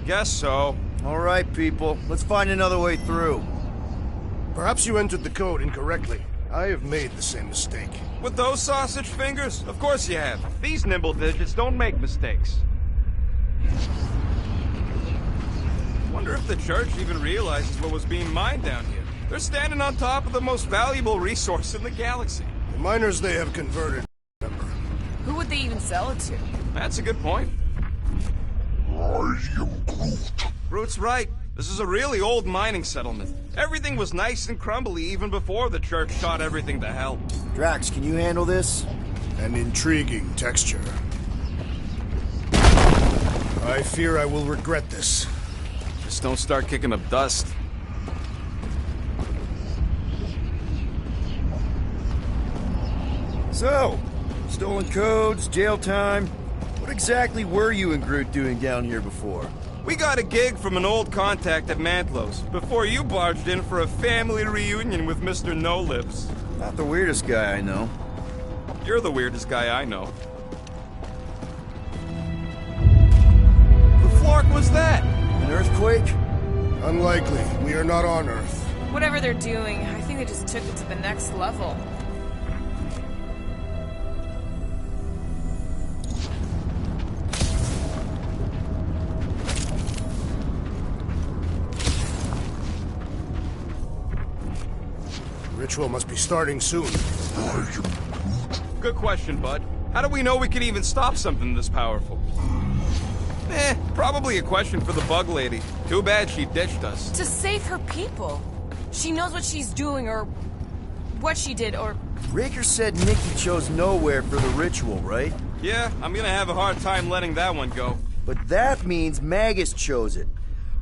guess so. All right, people. Let's find another way through. Perhaps you entered the code incorrectly. I have made the same mistake. With those sausage fingers? Of course you have. These nimble digits don't make mistakes. Wonder if the church even realizes what was being mined down here. They're standing on top of the most valuable resource in the galaxy. The miners they have converted, remember. Who would they even sell it to? That's a good point. I am Groot. Groot's right. This is a really old mining settlement. Everything was nice and crumbly even before the church shot everything to hell. Drax, can you handle this? An intriguing texture. I fear I will regret this. Just don't start kicking up dust. So, stolen codes, jail time. What exactly were you and Groot doing down here before? We got a gig from an old contact at Mantlo's before you barged in for a family reunion with Mr. No-Lips. Not the weirdest guy I know. You're the weirdest guy I know. The flark was that? An earthquake? Unlikely. We are not on Earth. Whatever they're doing, I think they just took it to the next level. Ritual must be starting soon. Good question, bud. How do we know we can even stop something this powerful? Probably a question for the bug lady. Too bad she ditched us. To save her people. She knows what she's doing, or what she did, or... Raker said Nikki chose nowhere for the ritual, right? Yeah, I'm gonna have a hard time letting that one go. But that means Magus chose it.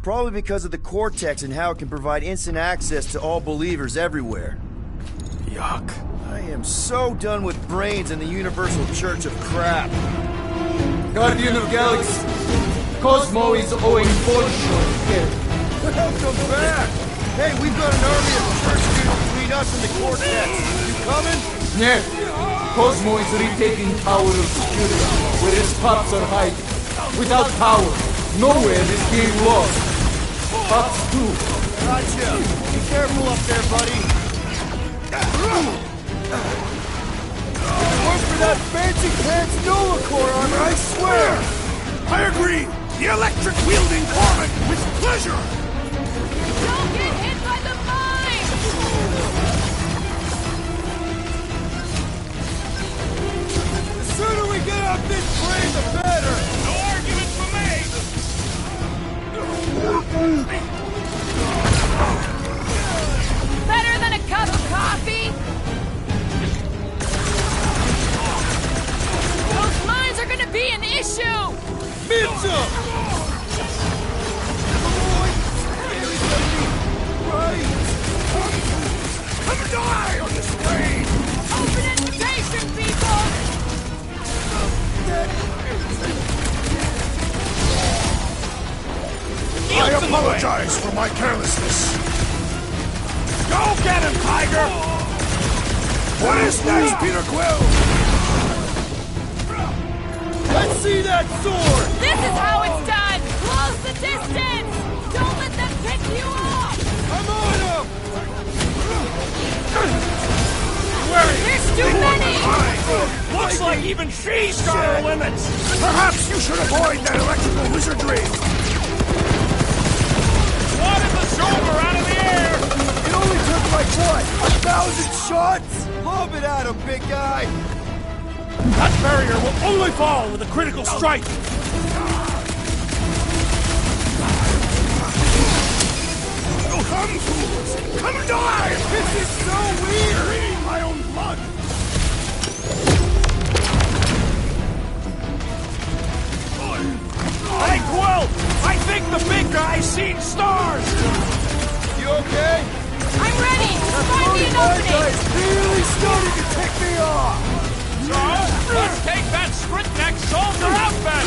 Probably because of the Cortex and how it can provide instant access to all believers everywhere. Yuck. I am so done with brains and the Universal Church of crap. Guardian of Galaxy, Cosmo is owing fortune here. Welcome back! Hey, we've got an army of church dudes between us and the Cortex. You coming? Yeah, Cosmo is retaking Tower of Security, where his pups are hiding. Without power, nowhere is being lost. Pups too. Gotcha. Be careful up there, buddy. Work for that fancy pants Nova Corps armor, I swear! I agree! The electric-wielding Corman, with pleasure! Don't get hit by the mine! The sooner we get off this plane, the better! No argument for me! Better than a cup of coffee? Those mines are gonna be an issue! Mitchell! Come die on this plane! Open invitation, people! I apologize for my carelessness. Go get him, Tiger! What is next, Peter Quill? Let's see that sword! This is how it's done! Close the distance! Don't let them pick you off! I'm on him! There's too many! Looks like even she's got her limits! Perhaps you should avoid that electrical wizardry! Swatted the shoulder out of the air! It only took like, what, 1,000 shots? Lob it at him, big guy! That barrier will only fall with a critical strike! Oh, come, fools! Come die! This is so weird! Eating my own blood! Hey, Quill! I think the big guy's seen stars! You okay? I'm ready! Find me an opening! Guy's really starting to tick me off! So, let's take that sprint-neck soldier out then!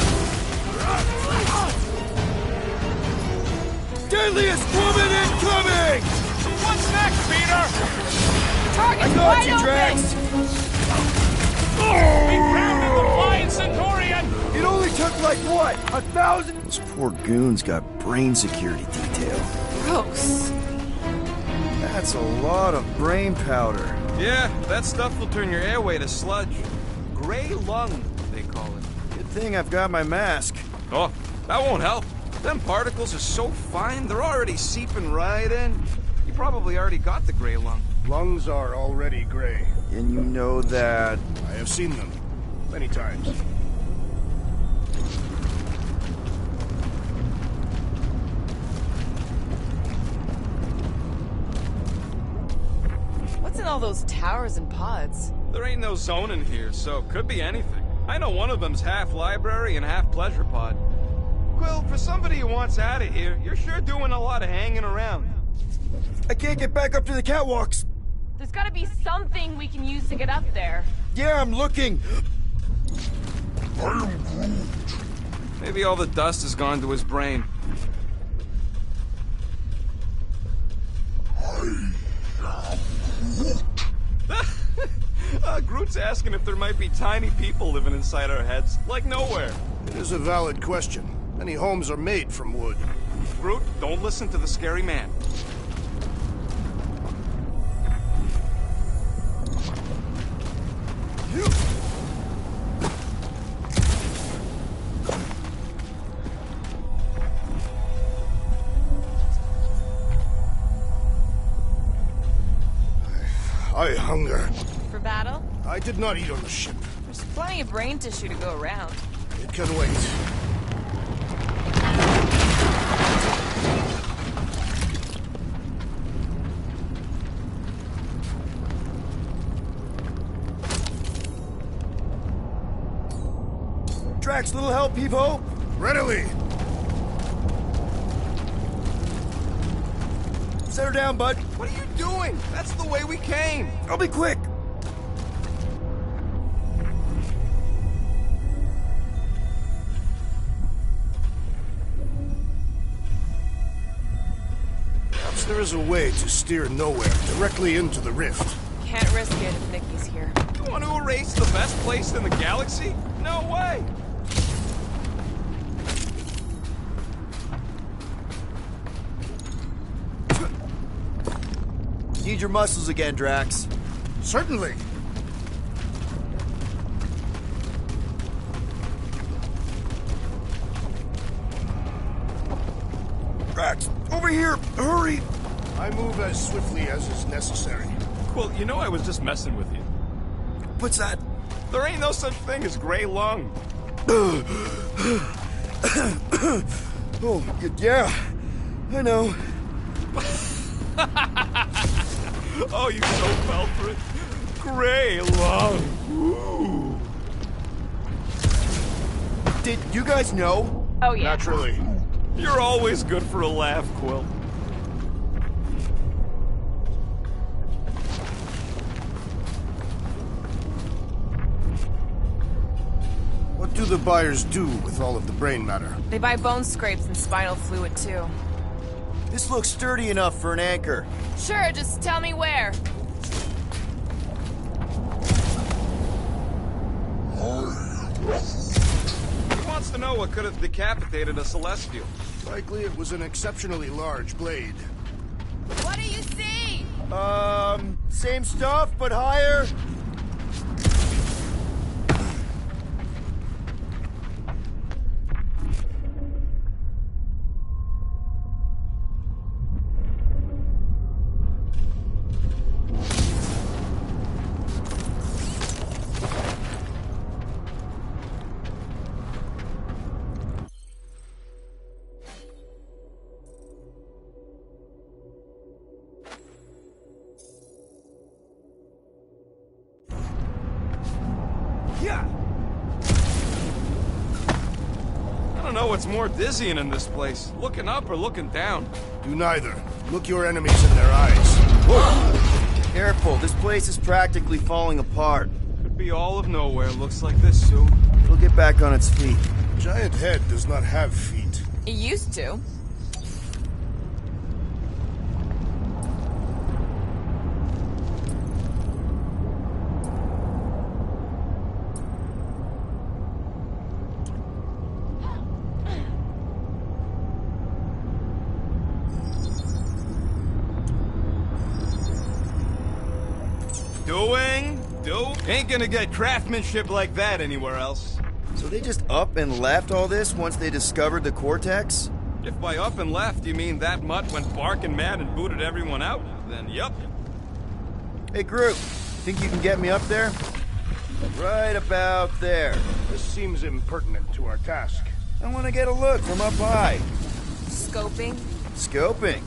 Deadliest woman incoming! What's next, Peter? Target's I got wide you, open! Drax! We pounded the flying Captain Centurion! It only took like, what, 1,000? This poor goon's got brain security detail. Gross. That's a lot of brain powder. Yeah, that stuff will turn your airway to sludge. Gray lung, they call it. Good thing I've got my mask. Oh, that won't help. Them particles are so fine, they're already seeping right in. You probably already got the gray lung. Lungs are already gray. And you know that... I have seen them many times. What's in all those towers and pods? There ain't no zone in here, so could be anything. I know one of them's half library and half pleasure pod. Quill, for somebody who wants out of here, you're sure doing a lot of hanging around. I can't get back up to the catwalks. There's gotta be something we can use to get up there. Yeah, I'm looking. I am Groot. Maybe all the dust has gone to his brain. Groot's asking if there might be tiny people living inside our heads, like nowhere. It is a valid question. Many homes are made from wood. Groot, don't listen to the scary man. I hunger. For battle? I did not eat on the ship. There's plenty of brain tissue to go around. It can wait. Drax, little help, Peepo? Readily! Set her down, bud. What are you doing? That's the way we came. I'll be quick. Perhaps there is a way to steer nowhere, directly into the rift. Can't risk it if Nikki's here. You want to erase the best place in the galaxy? No way. Need your muscles again, Drax. Certainly. Drax, over here! Hurry! I move as swiftly as is necessary. Quill, you know I was just messing with you. What's that? There ain't no such thing as gray lung. Oh, yeah. I know. Oh, you so fell for it. Gray lung. Ooh. Did you guys know? Oh yeah. Naturally. You're always good for a laugh, Quill. What do the buyers do with all of the brain matter? They buy bone scrapes and spinal fluid too. This looks sturdy enough for an anchor. Sure, just tell me where. He wants to know what could have decapitated a Celestial. Likely it was an exceptionally large blade. What do you see? Same stuff, but higher. I don't know what's more dizzying in this place. Looking up or looking down. Do neither. Look your enemies in their eyes. Careful, this place is practically falling apart. Could be all of nowhere. Looks like this soon. It'll get back on its feet. Giant head does not have feet. It used to. Ain't gonna get craftsmanship like that anywhere else. So they just up and left all this once they discovered the Cortex? If by up and left you mean that mutt went barking mad and booted everyone out, then yup. Hey, Groot, think you can get me up there? Right about there. This seems impertinent to our task. I want to get a look from up high. Scoping? Scoping.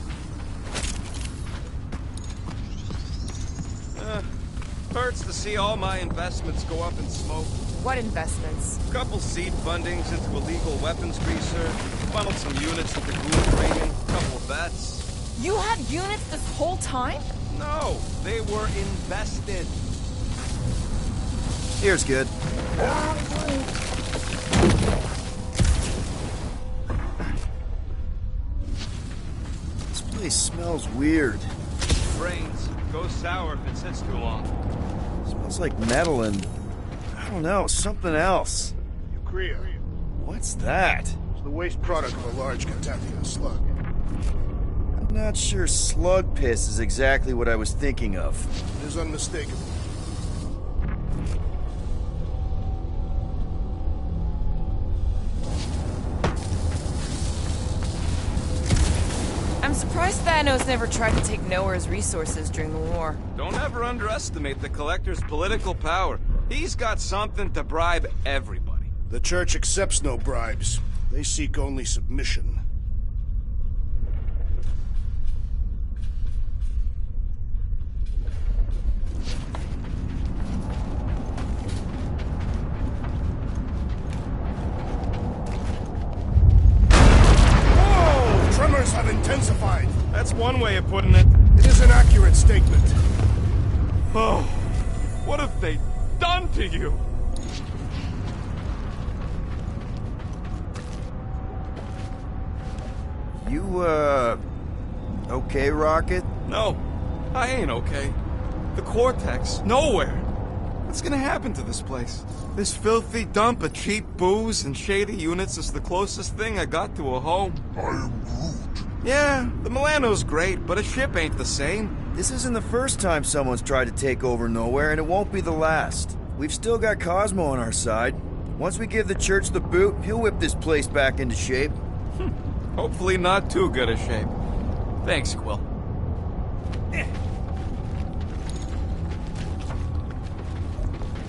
Hurts to see all my investments go up in smoke. What investments? Couple seed fundings into illegal weapons research, funneled some units into ghoul training, couple bets. You had units this whole time? No, they were invested. Here's good. This place smells weird. Brains. Goes sour if it sits too long. Smells like metal and, I don't know, something else. Urea. What's that? It's the waste product of a large Catathia slug. I'm not sure slug piss is exactly what I was thinking of. It is unmistakable. I'm surprised Thanos never tried to take Nowhere's resources during the war. Don't ever underestimate the Collector's political power. He's got something to bribe everybody. The Church accepts no bribes. They seek only submission. Have intensified. That's one way of putting it. It is an accurate statement. Oh, what have they done to you? You, okay, Rocket? No, I ain't okay. The Cortex, nowhere. What's gonna happen to this place? This filthy dump of cheap booze and shady units is the closest thing I got to a home. I am Groot. Yeah, the Milano's great, but a ship ain't the same. This isn't the first time someone's tried to take over Nowhere, and it won't be the last. We've still got Cosmo on our side. Once we give the Church the boot, he'll whip this place back into shape. Hopefully not too good a shape. Thanks, Quill.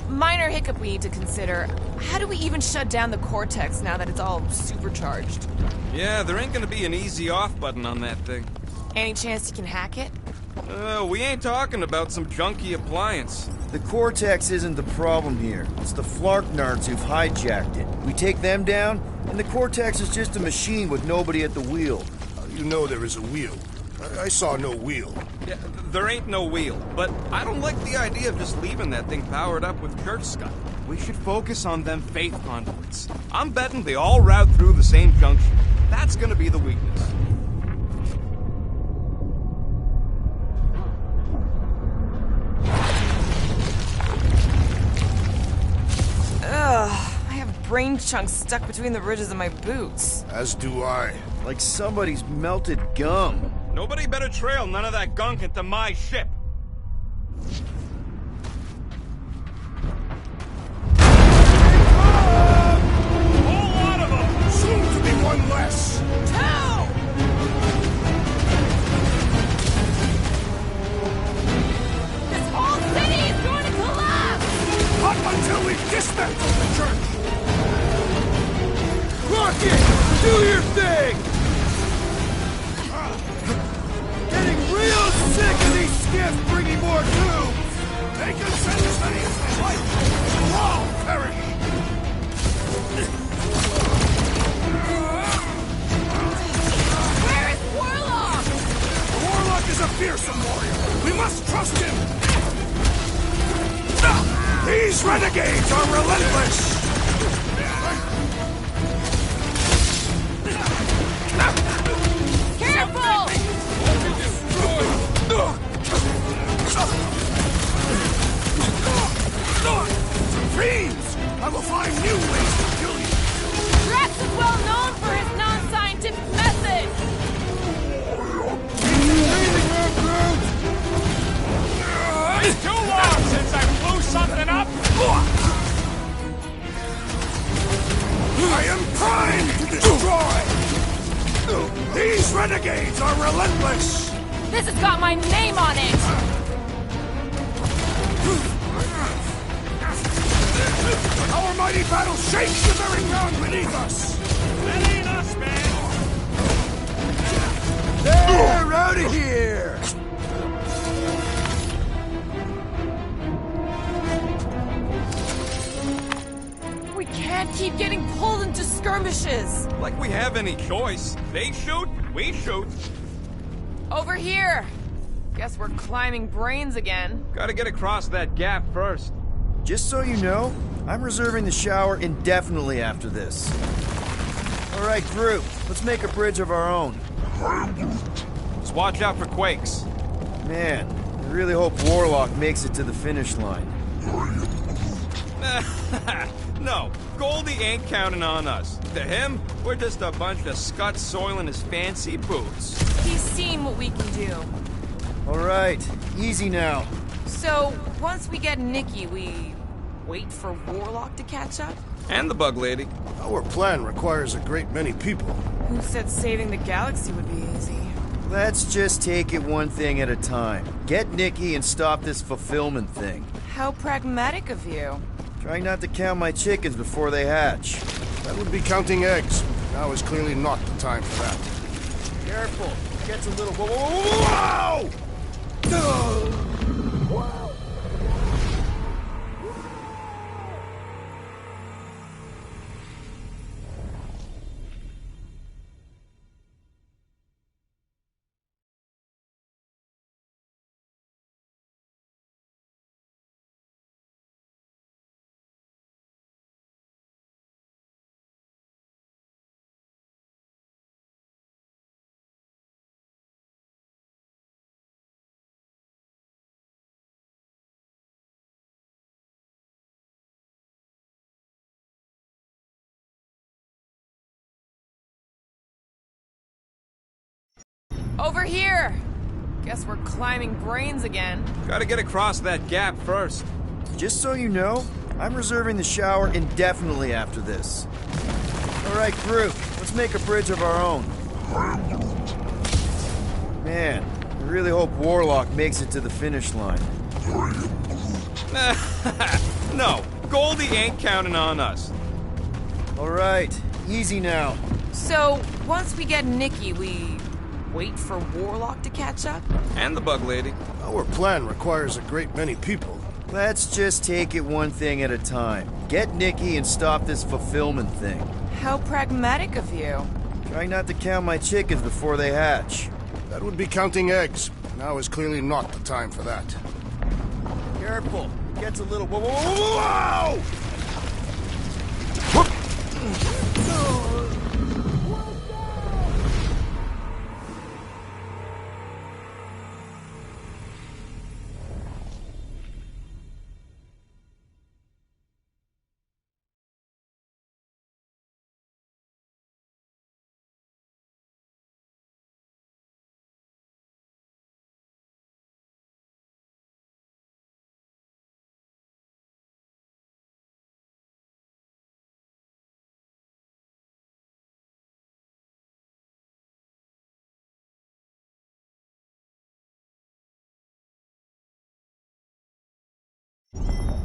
Minor hiccup we need to consider. How do we even shut down the Cortex now that it's all supercharged? Yeah, there ain't gonna be an easy off button on that thing. Any chance you can hack it? We ain't talking about some junky appliance. The Cortex isn't the problem here. It's the Flarknards who've hijacked it. We take them down, and the Cortex is just a machine with nobody at the wheel. How do you know there is a wheel? I saw no wheel. Yeah, there ain't no wheel, but I don't like the idea of just leaving that thing powered up with church scum. We should focus on them faith conduits. I'm betting they all route through the same junction. That's gonna be the weakness. Ugh, I have brain chunks stuck between the ridges of my boots. As do I. Like somebody's melted gum. Nobody better trail none of that gunk into my ship. Soon to be one less. This whole city is going to collapse! Up until we dismantle the Church. Rocket! Do your thing! Getting real sick of these skiffs bringing more tubes! They can send as many as they like. We'll all perish. Where is Warlock? Warlock is a fearsome warrior. We must trust him. These renegades are relentless. Careful! Fiends! I will find new ways to kill you. Drax is well known for his non-scientific methods! It's too long! These renegades are relentless! This has got my name on it! Our mighty battle shakes the very ground beneath us! That ain't us, man! They're out of here! We can't keep getting pulled into skirmishes! Like we have any choice. They shoot, we shoot. Over here! Guess we're climbing brains again. Gotta get across that gap first. Just so you know, I'm reserving the shower indefinitely after this. Alright, group, let's make a bridge of our own. Just watch out for quakes. Man, I really hope Warlock makes it to the finish line. No, Goldie ain't counting on us. To him, we're just a bunch of scuts soiling his fancy boots. He's seen what we can do. Alright, easy now. So, once we get Nikki, we wait for Warlock to catch up? And the bug lady. Our plan requires a great many people. Who said saving the galaxy would be easy? Let's just take it one thing at a time. Get Nikki and stop this fulfillment thing. How pragmatic of you. Trying not to count my chickens before they hatch. That would be counting eggs. Now is clearly not the time for that. Careful, it gets a little... Whoa! Over here! Guess we're climbing brains again. Gotta get across that gap first. Just so you know, I'm reserving the shower indefinitely after this. Alright, group, let's make a bridge of our own. Man, I really hope Warlock makes it to the finish line. No, Goldie ain't counting on us. Alright, easy now. So, once we get Nikki, we wait for Warlock to catch up? And the bug lady. Our plan requires a great many people. Let's just take it one thing at a time. Get Nikki and stop this fulfillment thing. How pragmatic of you. Trying not to count my chickens before they hatch. That would be counting eggs. Now is clearly not the time for that. Careful, it gets a little... Whoa!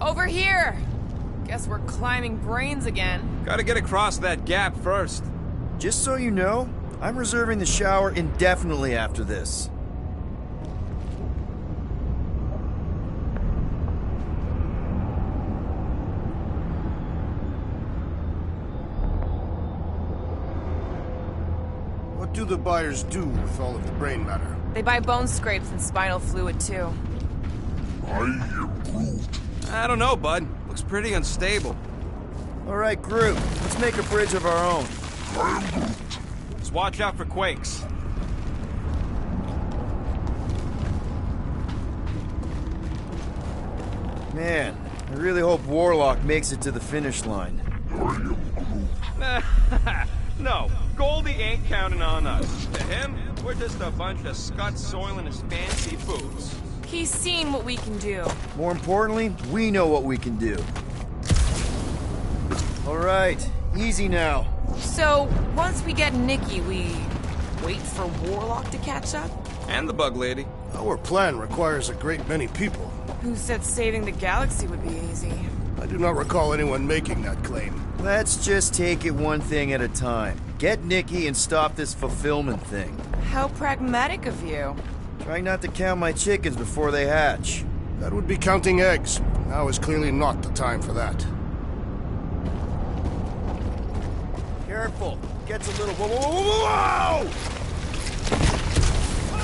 Over here! Guess we're climbing brains again. Gotta get across that gap first. Just so you know, I'm reserving the shower indefinitely after this. What do the buyers do with all of the brain matter? They buy bone scrapes and spinal fluid, too. I don't know, bud. Looks pretty unstable. Alright, group, let's make a bridge of our own. Just watch out for quakes. Man, I really hope Warlock makes it to the finish line. No, Goldie ain't counting on us. To him, we're just a bunch of scuts soiling his fancy boots. He's seen what we can do. More importantly, we know what we can do. Alright, easy now. So, once we get Nikki, we wait for Warlock to catch up? And the bug lady. Our plan requires a great many people. Who said saving the galaxy would be easy? I do not recall anyone making that claim. Let's just take it one thing at a time. Get Nikki and stop this fulfillment thing. How pragmatic of you. Trying not to count my chickens before they hatch. That would be counting eggs. Now is clearly not the time for that. Careful. Gets a little... Whoa!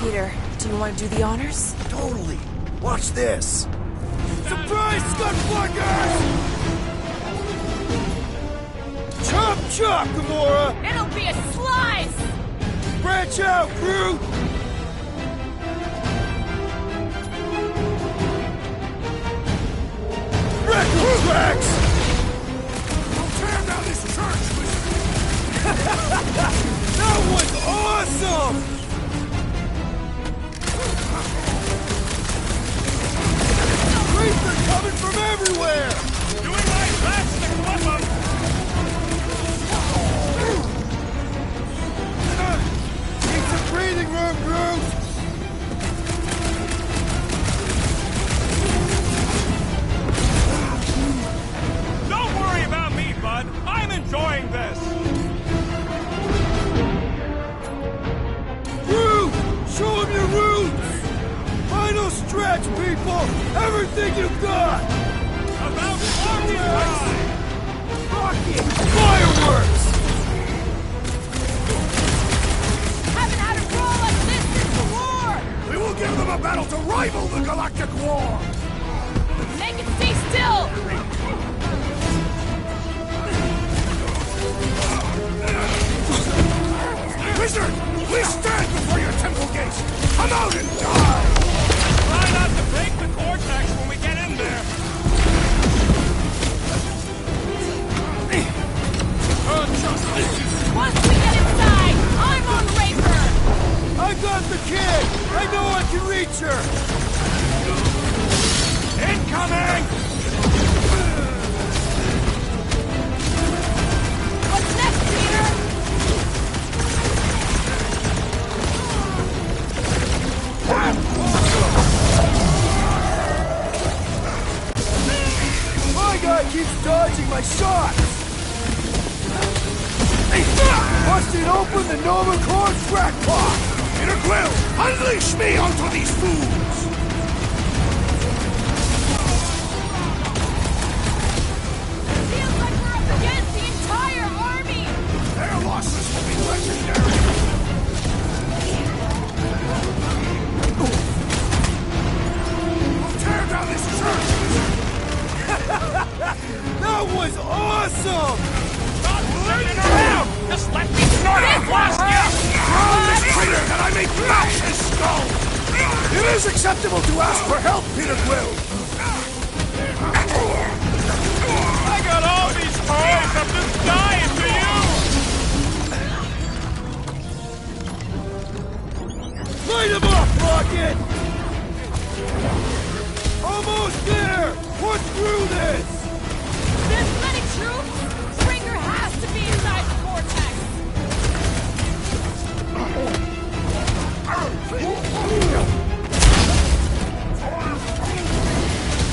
Peter, do you want to do the honors? Totally. Watch this. Surprise, Scudflackers! Chop, chop, Gamora! It'll be a slice! Branch out, Groot! Record tracks! We'll tear down this church, wizard! That was awesome! Creepers coming from everywhere! Doing my best to clip them! Need some breathing room, Groot! Don't worry about me, bud. I'm enjoying this. Groot! Show him your roots! Final stretch, people! Everything you've got! About party time! Rocket! Fireworks! Haven't had a roll like this since the war! We will give them a battle to rival the Galactic War! Make it stay still! Wizard! We stand before your temple gates! Come out and die! Try not to break the cortex when we get in there. Once we get inside, I'm on Raper! I got the kid! I know I can reach her! Incoming! What's next, Peter? My guy keeps dodging my shots! Busting open the Nova Corps crackpot! Peter Quill, unleash me onto these fools! Feels like we're up against the entire army! Their losses will be legendary! We'll tear down this church! That was awesome! Stop moving around! Just let me snort it, blast you! Drown this traitor that I may mash his skull! It is acceptable to ask for help, Peter Quill! I got all these toys, I'm just dying for you! Light him up, Rocket! Almost there! What's through this? This many troops? Springer has to be inside the vortex!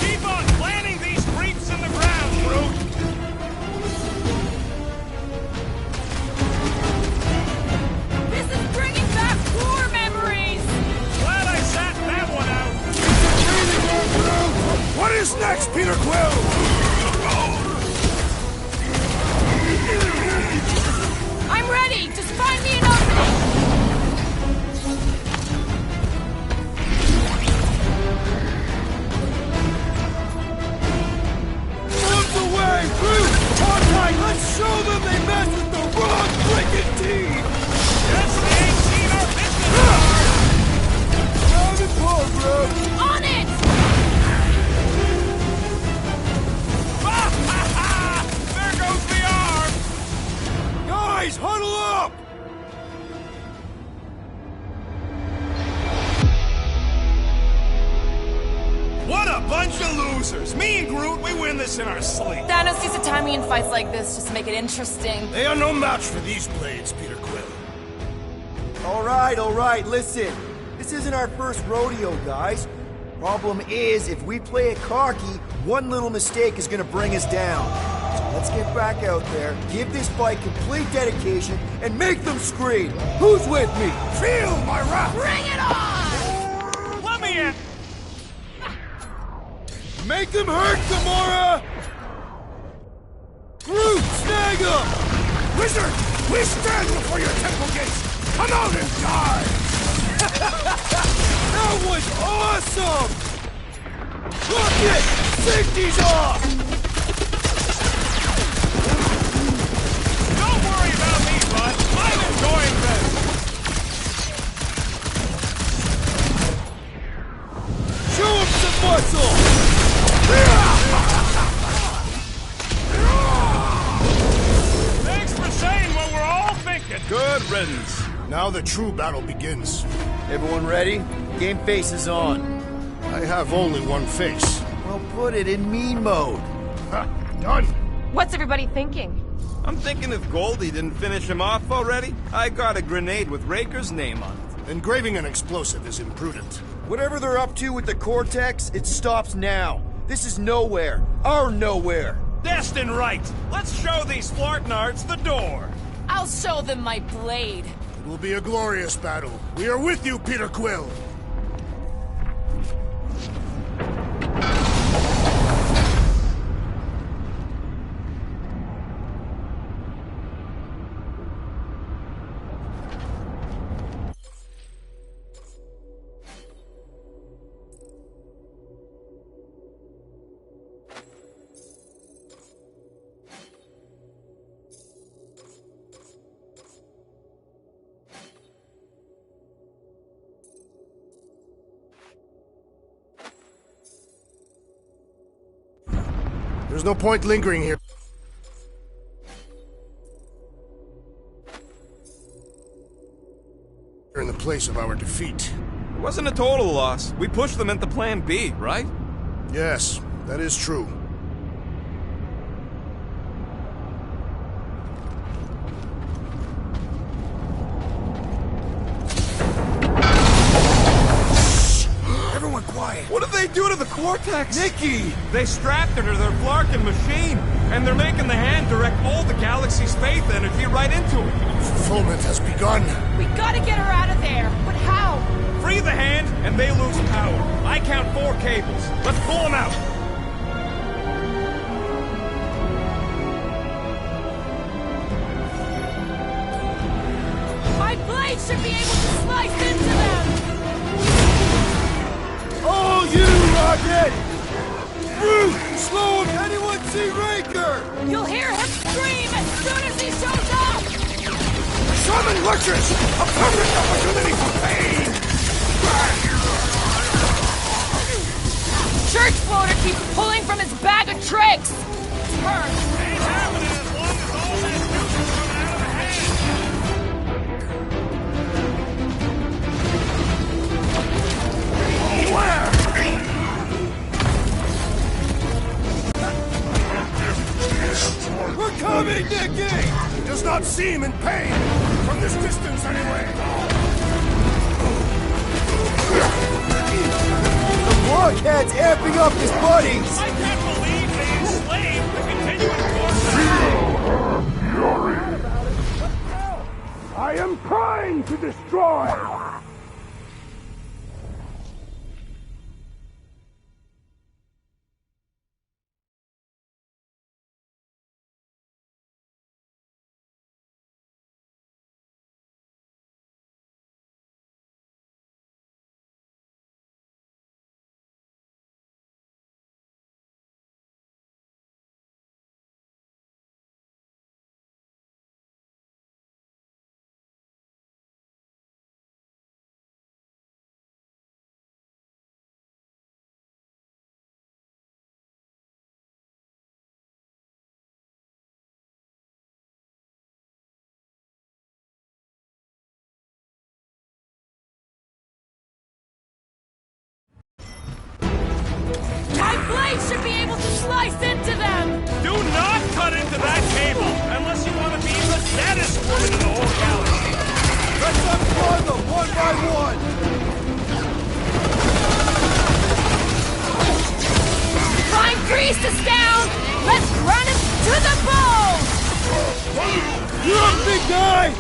Keep on planting these creeps in the ground, Groot! This is bringing back war memories! Glad I sat that one out! What is next, Peter Quill? I'm ready! Just find me an opening! Months away, Groot! Hawkeye, let's show them they mess with the wrong freaking team! Yes, they ain't seen our business card! Have it pull, Groot! On it! Ha ha ha! There goes the arm! Guys, huddle up! What a bunch of losers! Me and Groot, we win this in our sleep. Thanos used to time me in fights like this just to make it interesting. They are no match for these blades, Peter Quill. All Alright, listen. This isn't our first rodeo, guys. Problem is, if we play it cocky, one little mistake is gonna bring us down. So let's get back out there, give this fight complete dedication, and make them scream. Who's with me? Feel my wrath! Bring it on! Let me in! Make them hurt, Gamora! Groot, snag him! Wizard, we stand before your temple gates! Come out and die! That was awesome! Rocket! Safety's off! Don't worry about me, bud. I'm enjoying this. Show him some muscle! Thanks for saying what we're all thinking. Good riddance. Now the true battle begins. Everyone ready? Game face is on. I have only one face. Well, put it in me mode. Ha! Done! What's everybody thinking? I'm thinking if Goldie didn't finish him off already, I got a grenade with Raker's name on it. Engraving an explosive is imprudent. Whatever they're up to with the Cortex, it stops now. This is nowhere. Our nowhere. Destined right. Let's show these Flartnards the door. I'll show them my blade. It will be a glorious battle. We are with you, Peter Quill! There's no point lingering here. In the place of our defeat. It wasn't a total loss. We pushed them into Plan B, right? Yes, that is true. Everyone quiet. What did they do to the Cortex? Nikki! They strapped her to their Flarkin machine, and they're making the hand direct all the galaxy's faith energy right into it. Fulfillment has begun. We gotta get her out of there. But how? Free the hand, and they lose power. I count 4 cables. Let's pull them out. My blade should be able to slice into them. Oh, you, Rocket! Groot, slow him! Anyone see Raker? You'll hear him scream as soon as he shows up. Summon Lectures! A perfect opportunity for pain! Church floater keeps pulling from his bag of tricks. Turn. Ain't happening as long as all that juice is coming out of the hand. Beware! We're coming, Nikki! He does not seem in pain! From this distance, anyway! The blockhead's amping up his buddies! I can't believe they enslaved the continuing force. I am trying to destroy! My blade should be able to slice into them. Do not cut into that cable unless you want to be the deadest woman in the whole galaxy. Let's unplug them! by one! Prime Priest is down! Let's run him to the bone! You're up, big guy!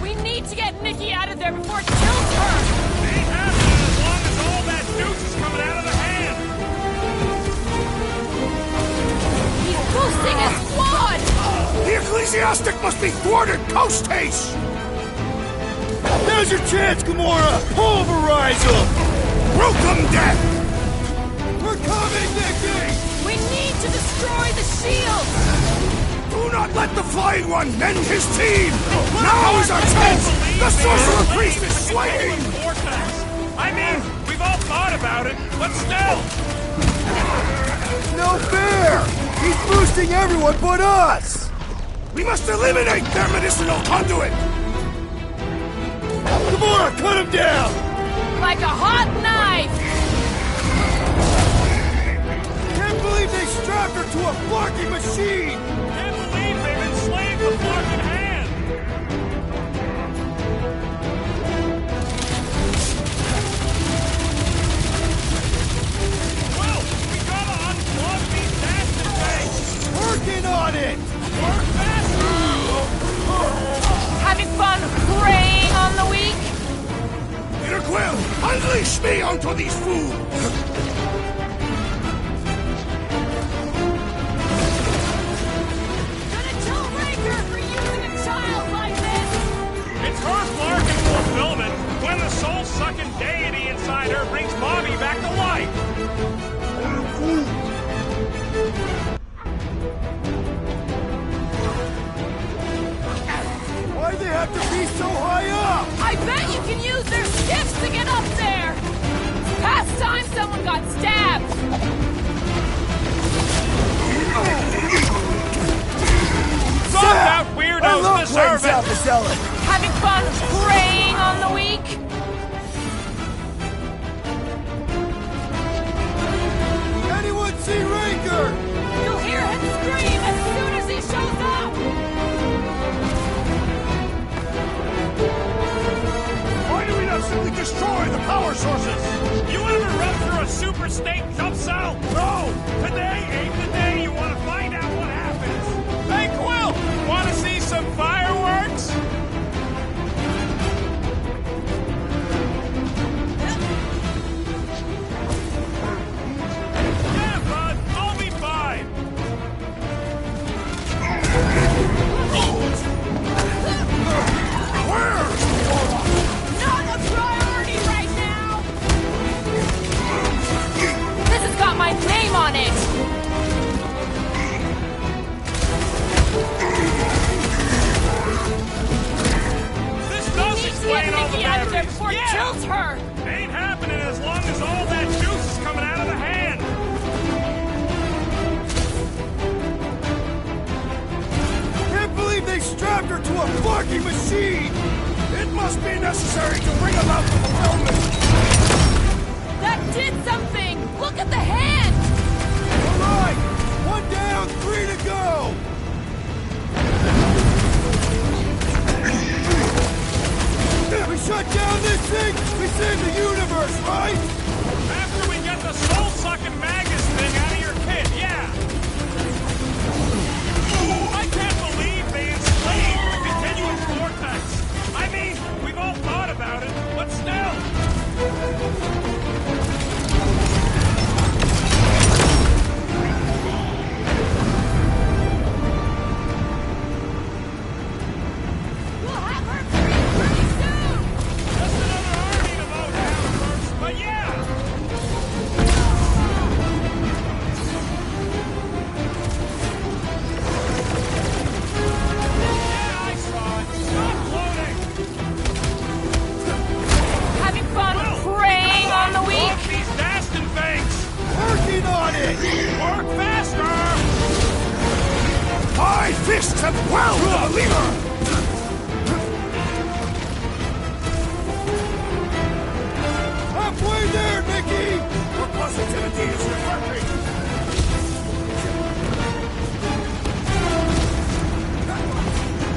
We need to get Nikki out of there before it kills her! Ain't happening as long as all that juice is coming out of the hand! He's boosting his squad! The ecclesiastic must be thwarted post-haste! Now's your chance, Gamora! Pulverize them! Welcome, death! We're coming, Nikki! We need to destroy the shield! Do not let the Flying One mend his team! Now is our chance! The Sorcerer Priest is swaying! I mean, we've all thought about it, but still! No fair! He's boosting everyone but us! We must eliminate their medicinal conduit! Gamora, cut him down! Like a hot knife! Can't believe they strapped her to a flocking machine! Can't believe they've enslaved the fucking hand! Well, we gotta unplug these bastard things! Working on it! Work faster! Having fun preying on the weak? Peter Quill, unleash me onto these fools! Gonna kill Raker for using a child like this! It's her bargain fulfillment when the soul-sucking deity inside her brings Bobby back to life! Why'd they have to be so high up? I bet you can use their skiffs to get up there! It's past time someone got stabbed! Drop out I weirdos love deserve playing it! South of Zealot! Having fun preying on the weak? Anyone see Raker? You'll hear him scream as soon as he shows up! Why do we not simply destroy the power sources? You ever run through a super state jump cell? No! Today ain't the day you want to find out what happens! Hey, Quill! Want to see some fireworks? Yeah, bud! I'll be fine! Not a priority right now! This has got my name on it! This We does need to explain get all the Nikki out of there batteries! before it kills her! Ain't happening as long as all that juice is coming out of the hand! Can't believe they strapped her to a flocking machine! It must be necessary to bring about the fulfillment! That did something! Look at the hand! All right! One down, 3 to go! We shut down this thing, we save the universe, right? After we get the soul-sucking Magus thing out of your kid, yeah! I can't believe they enslaved the continuous vortex! I mean, we've all thought about it, but still! We'll have her free pretty soon! Just another army to mow down first, but yeah! Yeah, I saw it! Stop floating! Having fun preying on the weak? Off these Dastin things! Working on it! Work faster! My fists have whelmed the leader! Halfway there, Nikki! Your positivity is refreshing!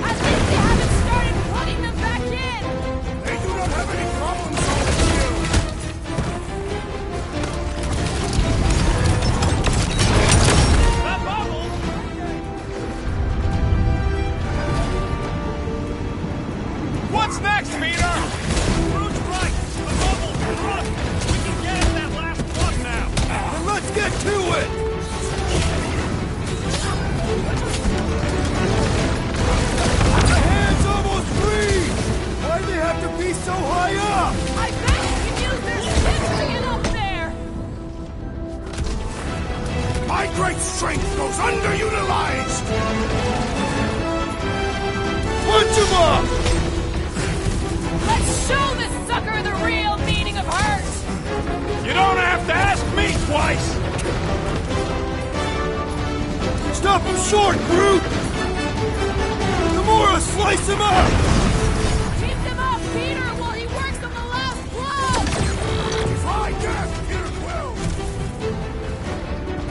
At least they haven't started putting them back in! They do not have any high up! I bet you can use this ship to get up there! My great strength goes underutilized! Punch him up! Let's show this sucker the real meaning of hurt! You don't have to ask me twice! Stop him short, Groot! Gamora, slice him up! Keep them up, Peter, while he works on the last blow! Try death, Peter Quill!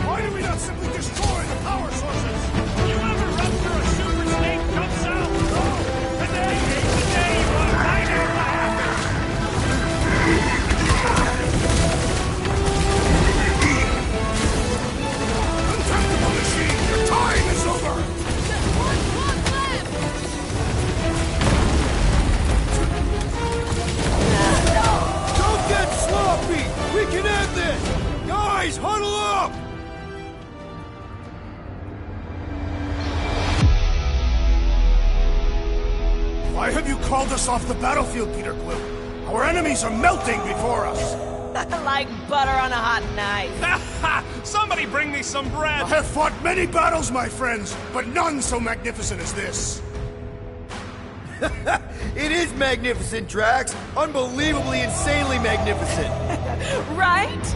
Why do we not simply destroy the power sources? You ever rupture a super snake jumps out? No! Today ain't the day you want to find out what happened! Contemptible machine, your time is over! Just one plug left! Don't get sloppy! We can end this! Guys, huddle up! Why have you called us off the battlefield, Peter Quill? Our enemies are melting before us! Like butter on a hot knife. Somebody bring me some bread! I have fought many battles, my friends, but none so magnificent as this. It is magnificent, Drax. Unbelievably, insanely magnificent. Right?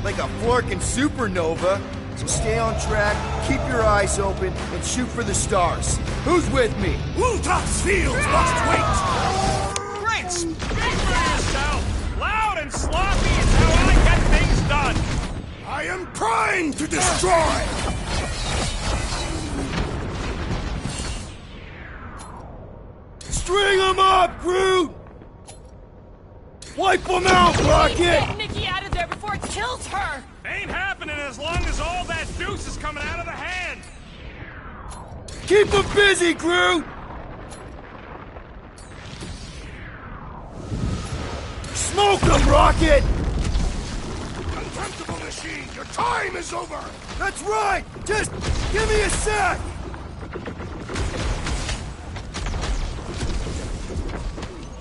Like a florkin' supernova. So stay on track, keep your eyes open, and shoot for the stars. Who's with me? Ultra's fields must wait! Great! Speak for yourself! Loud and sloppy is how I get things done! I am primed to destroy! String 'em up, Groot! Wipe 'em out, Rocket! Get Nikki out of there before it kills her! Ain't happening as long as all that juice is coming out of the hand! Keep 'em busy, Groot! Smoke 'em, Rocket! Contemptible machine, your time is over! That's right! Just give me a sec!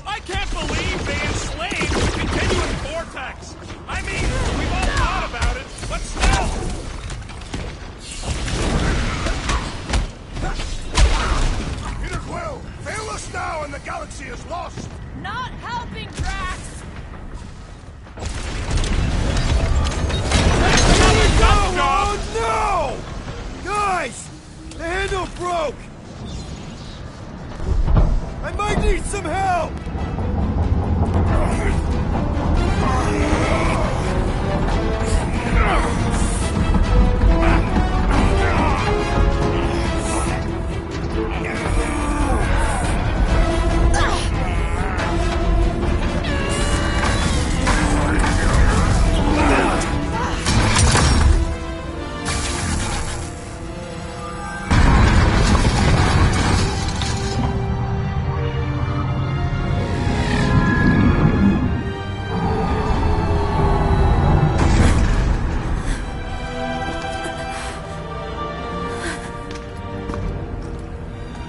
I can't believe they enslaved the continuing vortex! I mean, we've all thought about it, but still! Peter Quill, fail us now and the galaxy is lost! Not helping, Drax! Oh, no! Guys! The handle broke! I might need some help!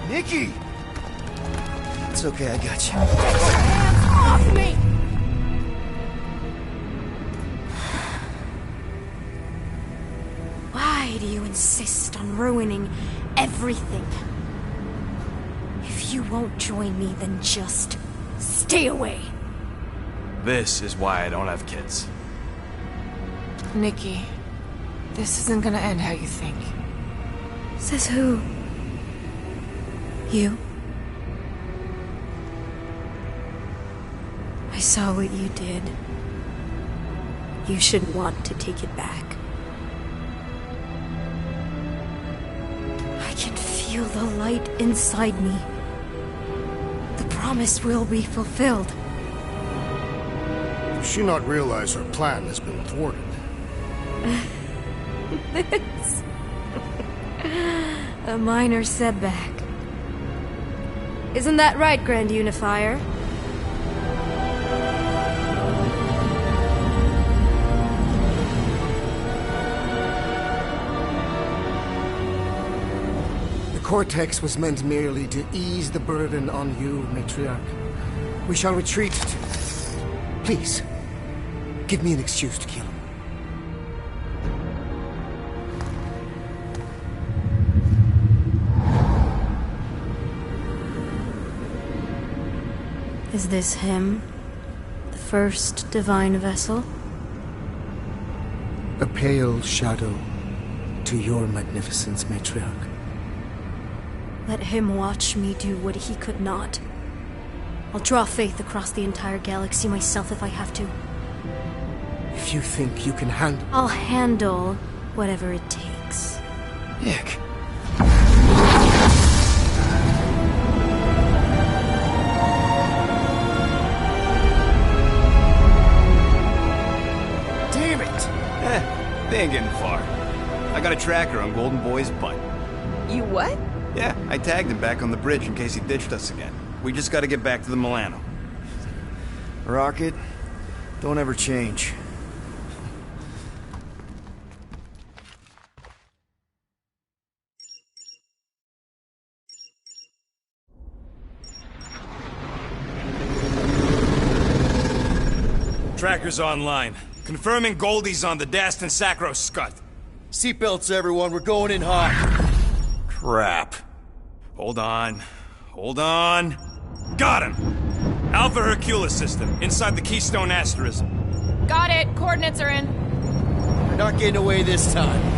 Nikki! It's okay, I got you. Hands off me! Why do you insist on ruining everything? If you won't join me, then just stay away. This is why I don't have kids. Nikki, this isn't gonna end how you think. Says who? You? I saw what you did. You should want to take it back. I can feel the light inside me. The promise will be fulfilled. Does she not realize her plan has been thwarted? This... a minor setback. Isn't that right, Grand Unifier? The Cortex was meant merely to ease the burden on you, Matriarch. We shall retreat. Please, give me an excuse to kill him. Is this him? The first divine vessel? A pale shadow to your magnificence, matriarch. Let him watch me do what he could not. I'll draw faith across the entire galaxy myself if I have to. If you think you can handle... I'll handle whatever it takes. Nick. Damn it! They ain't getting far. I got a tracker on Golden Boy's butt. You what? Yeah, I tagged him back on the bridge in case he ditched us again. We just gotta get back to the Milano. Rocket, don't ever change. Tracker's online. Confirming Goldie's on the Dast and Sacro Scut. Seatbelts, everyone. We're going in hot. Crap. Hold on. Hold on. Got him! Alpha Hercules system, inside the Keystone Asterism. Got it. Coordinates are in. We're not getting away this time.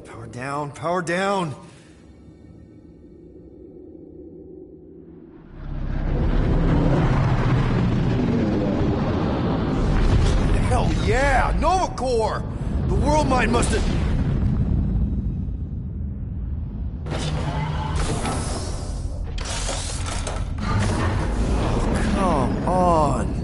Power down, power down. Hell yeah, Nova Corps! The world mind must have... Come on.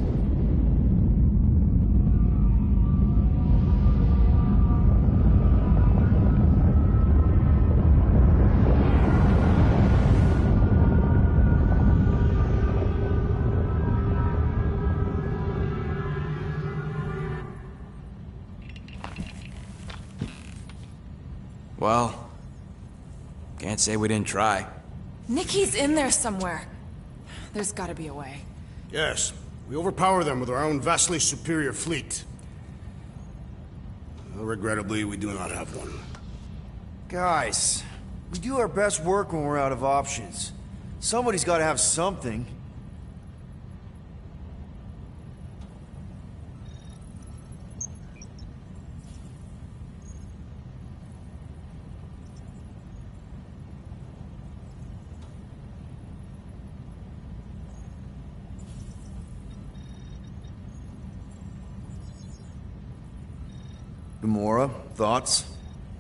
Well, can't say we didn't try. Nikki's in there somewhere. There's gotta be a way. Yes, we overpower them with our own vastly superior fleet. Well, regrettably, we do not have one. Guys, we do our best work when we're out of options. Somebody's got to have something. Gamora, thoughts?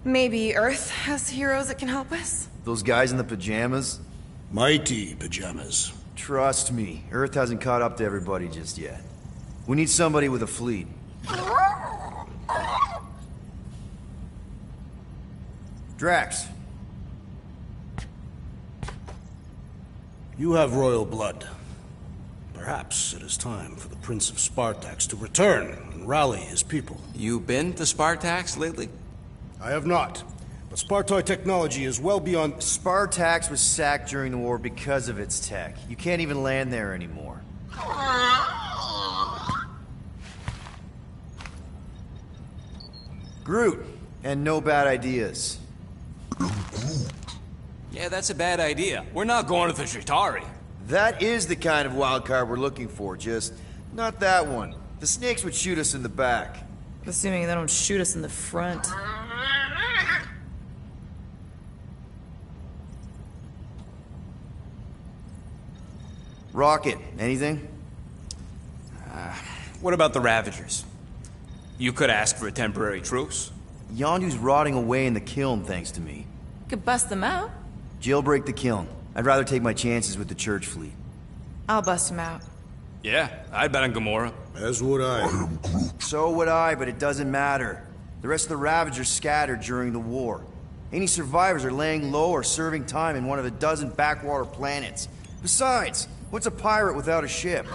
Maybe Earth has heroes that can help us? Those guys in the pajamas? Mighty pajamas. Trust me, Earth hasn't caught up to everybody just yet. We need somebody with a fleet. Drax. You have royal blood. Perhaps it is time for the Prince of Spartax to return and rally his people. You been to Spartax lately? I have not, but Spartoid technology is well beyond... Spartax was sacked during the war because of its tech. You can't even land there anymore. Groot, and no bad ideas. Yeah, that's a bad idea. We're not going to the Chitauri. That is the kind of wild card we're looking for, just not that one. The snakes would shoot us in the back. Assuming they don't shoot us in the front. Rocket, anything? What about the Ravagers? You could ask for a temporary truce. Yondu's rotting away in the kiln thanks to me. Could bust them out. Jailbreak the kiln. I'd rather take my chances with the church fleet. I'll bust them out. Yeah, I'd bet on Gamora. As would I. So would I, but it doesn't matter. The rest of the Ravagers scattered during the war. Any survivors are laying low or serving time in one of a dozen backwater planets. Besides, what's a pirate without a ship?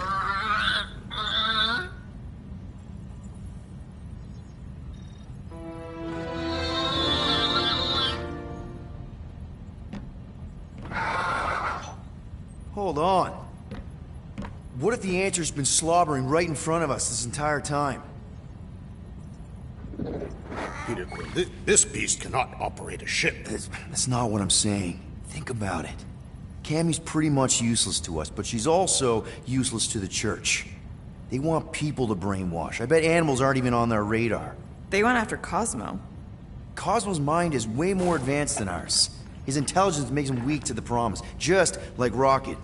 Hold on. What if the answer's been slobbering right in front of us this entire time? Peter Quill, this beast cannot operate a ship. That's not what I'm saying. Think about it. Cammy's pretty much useless to us, but she's also useless to the Church. They want people to brainwash. I bet animals aren't even on their radar. They went after Cosmo. Cosmo's mind is way more advanced than ours. His intelligence makes him weak to the promise, just like Rocket.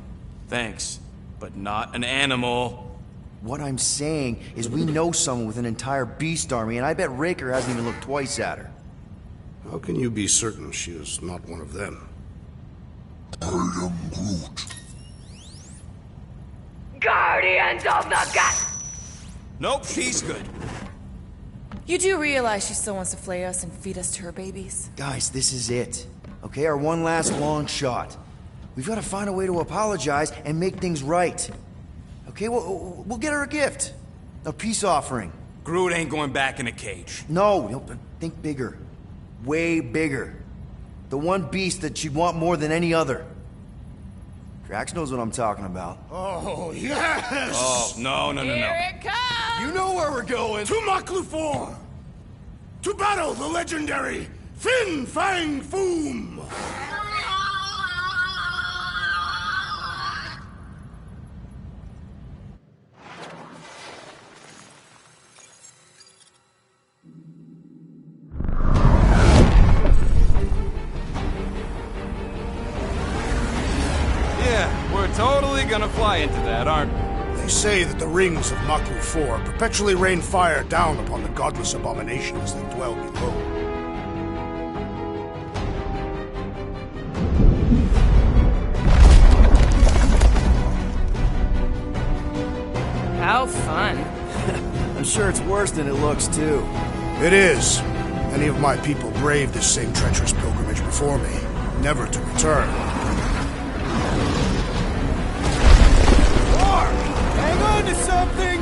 Thanks, but not an animal. What I'm saying is we know someone with an entire beast army, and I bet Raker hasn't even looked twice at her. How can you be certain she is not one of them? I am Groot. Guardians of the Gut! Nope, she's good. You do realize she still wants to flay us and feed us to her babies? Guys, this is it. Okay, our one last long shot. We've got to find a way to apologize and make things right. Okay, we'll get her a gift. A peace offering. Groot ain't going back in a cage. No, think bigger. Way bigger. The one beast that she'd want more than any other. Drax knows what I'm talking about. Oh, yes! Oh, no. Here it comes! You know where we're going! To Maklu 4! To battle the legendary Fin Fang Foom! Yeah, we're totally gonna fly into that, aren't we? They say that the rings of Maklu 4 perpetually rain fire down upon the godless abominations that dwell below. How fun. I'm sure it's worse than it looks, too. It is. Many of my people braved this same treacherous pilgrimage before me, never to return. Hang on to something!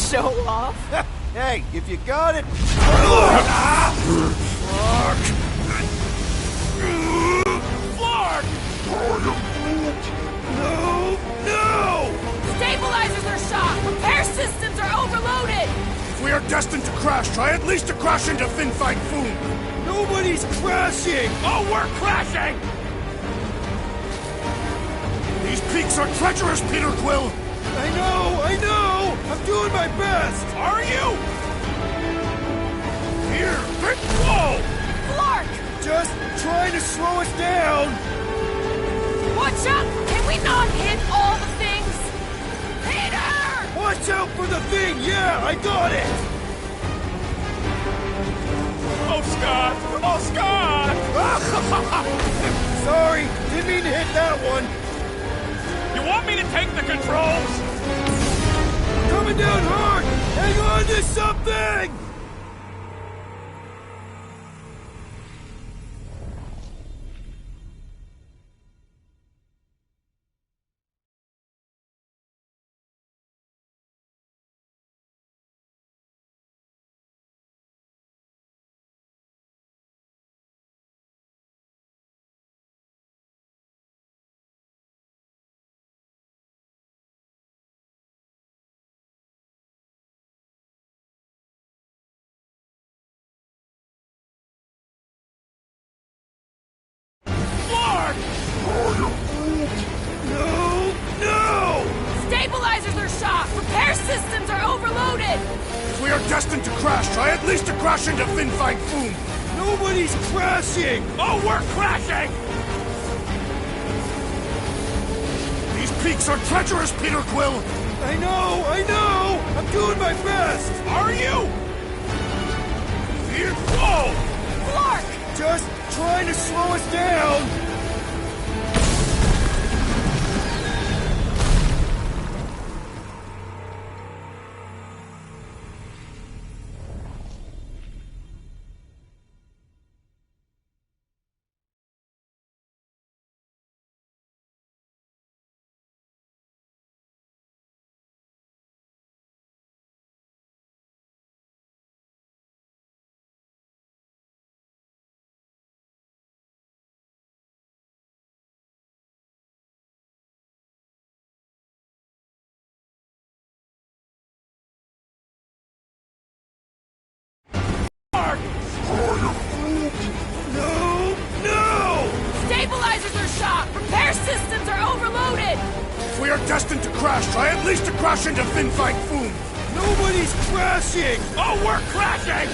Show off? Hey, if you got it... Stabilizers are shot! Repair systems are overloaded! If we are destined to crash, try at least to crash into Fin Fang Foom! Nobody's crashing! Oh, we're crashing! These peaks are treacherous, Peter Quill! I know! I'm doing my best! Are you? Here! Whoa! Clark! Just trying to slow us down! Watch out! Can we not hit all the things? Peter! Watch out for the thing! Yeah, I got it! Oh, Scott! Oh, Scott! Sorry, didn't mean to hit that one. You want me to take the controls? Coming down hard! Hang on to something! Stabilizers are shot! Repair systems are overloaded! If we are destined to crash, try at least to crash into Fin Fang Foom! Nobody's crashing! Oh, we're crashing! These peaks are treacherous, Peter Quill! I know! I'm doing my best! Are you? Here, whoa! Clark! Just trying to slow us down! Stabilizers are shot! Repair systems are overloaded! If we are destined to crash, try at least to crash into Fin Fang Foom! Nobody's crashing! Oh, we're crashing!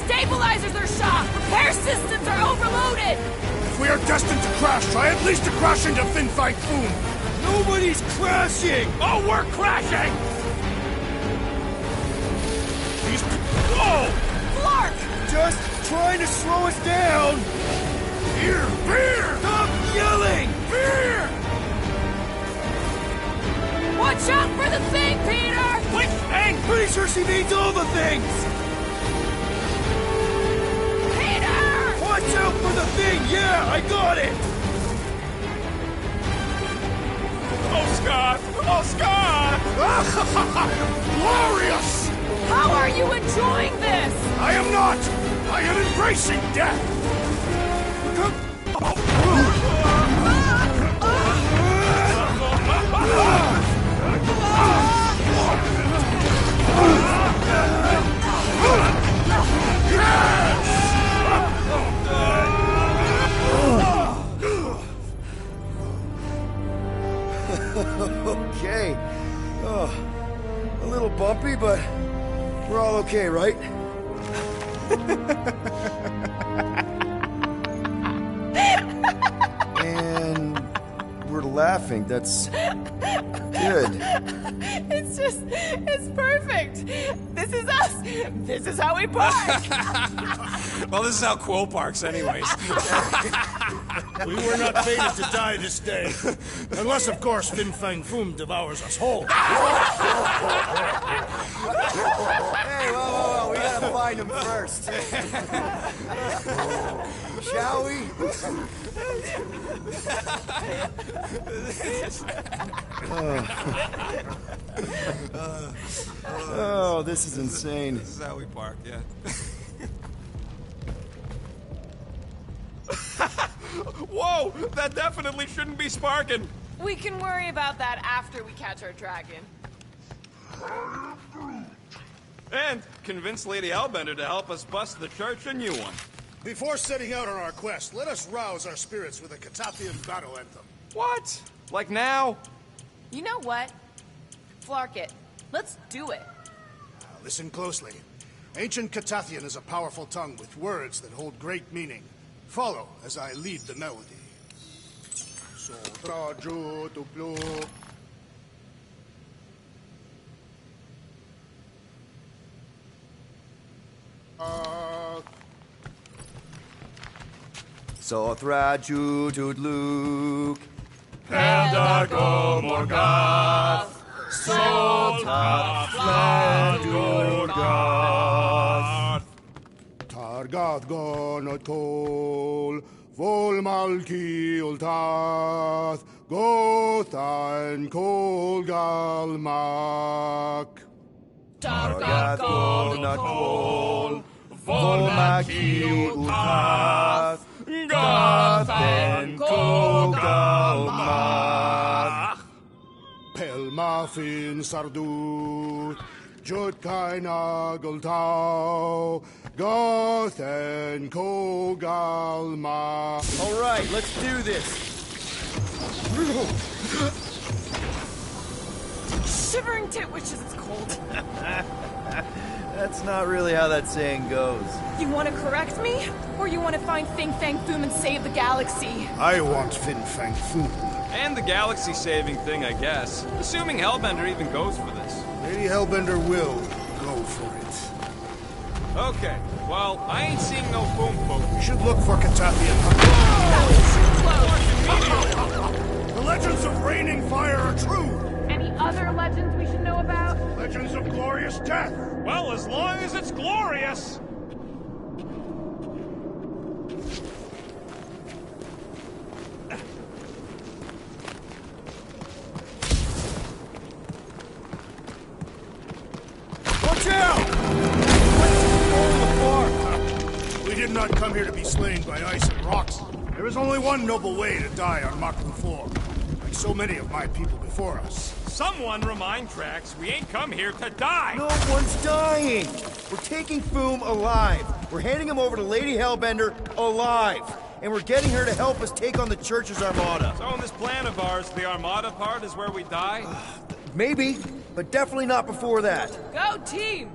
Stabilizers are shot! Repair systems are overloaded! If we are destined to crash, try at least to crash into Fin Fang Foom! Nobody's crashing! Oh, we're crashing! These... Whoa! Flark! Just trying to slow us down! Fear! Fear! Stop yelling! Fear! Watch out for the thing, Peter! Which thing? Pretty sure she means all the things! Peter! Watch out for the thing! Yeah, I got it! Oh, Scott! Oh, Scott! Glorious! How are you enjoying this? I am not! I am embracing death! Okay. Oh, a little bumpy, but we're all okay, right? And we're laughing. That's good. It's perfect. This is us. This is how we park. Well, this is how Quill parks anyways. We were not fated to die this day. Unless, of course, Fin Fang Foom devours us whole. Hey, whoa, we gotta find him first. Shall we? Oh, this is insane. This is how we park, yeah. Whoa! That definitely shouldn't be sparking! We can worry about that after we catch our dragon. And convince Lady Hellbender to help us bust the church a new one. Before setting out on our quest, let us rouse our spirits with a Katathian battle anthem. What? Like now? You know what? Flark it. Let's do it. Listen closely. Ancient Katathian is a powerful tongue with words that hold great meaning. Follow as I lead the melody. So traju tu plu. Sothraju Tudluk. Pendago Morgoth, Soltath Flandurgoth. Targath gonot kol, vol malki ultath, gothan kol galmak. Targath Gonat Kol, Fomaki Utath, Gathen Kogalma. Pelmafin Sardut, Jutkaina Gultau, Gothen Kogalma. All right, let's do this. Shivering tit wishes it's cold. That's not really how that saying goes. You want to correct me? Or you want to find Fing Fang Foom and save the galaxy? I want Fin Fang Foom. And the galaxy-saving thing, I guess. Assuming Hellbender even goes for this. Lady Hellbender will go for it. Okay, well, I ain't seeing no boom boom. We should look for Catathian Hunter. The legends of raining fire are true. Any other legends we should know about? Legends of glorious death. Well, as long as it's glorious. Watch out! We did not come here to be slain by ice and rocks. There is only one noble way to die on Maklu 4, like so many of my people before us. Someone remind Trax we ain't come here to die! No one's dying! We're taking Foom alive. We're handing him over to Lady Hellbender alive. And we're getting her to help us take on the Church's Armada. So in this plan of ours, the Armada part is where we die? Maybe, but definitely not before that. Go team!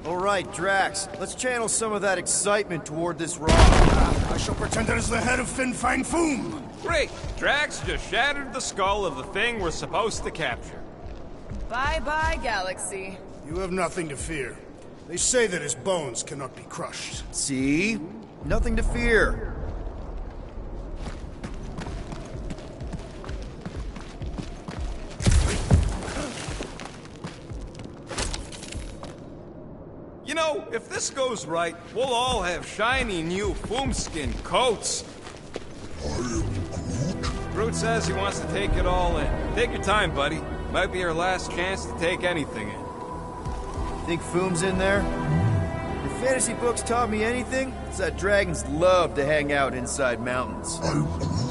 All right, Drax, let's channel some of that excitement toward this rock. I shall pretend it is the head of Fin Fang Foom. Great! Drax just shattered the skull of the thing we're supposed to capture. Bye-bye, galaxy. You have nothing to fear. They say that his bones cannot be crushed. See? Nothing to fear. You know, if this goes right, we'll all have shiny new Foomskin coats. Groot says he wants to take it all in. Take your time, buddy. Might be our last chance to take anything in. Think Foom's in there? If fantasy books taught me anything, it's that dragons love to hang out inside mountains.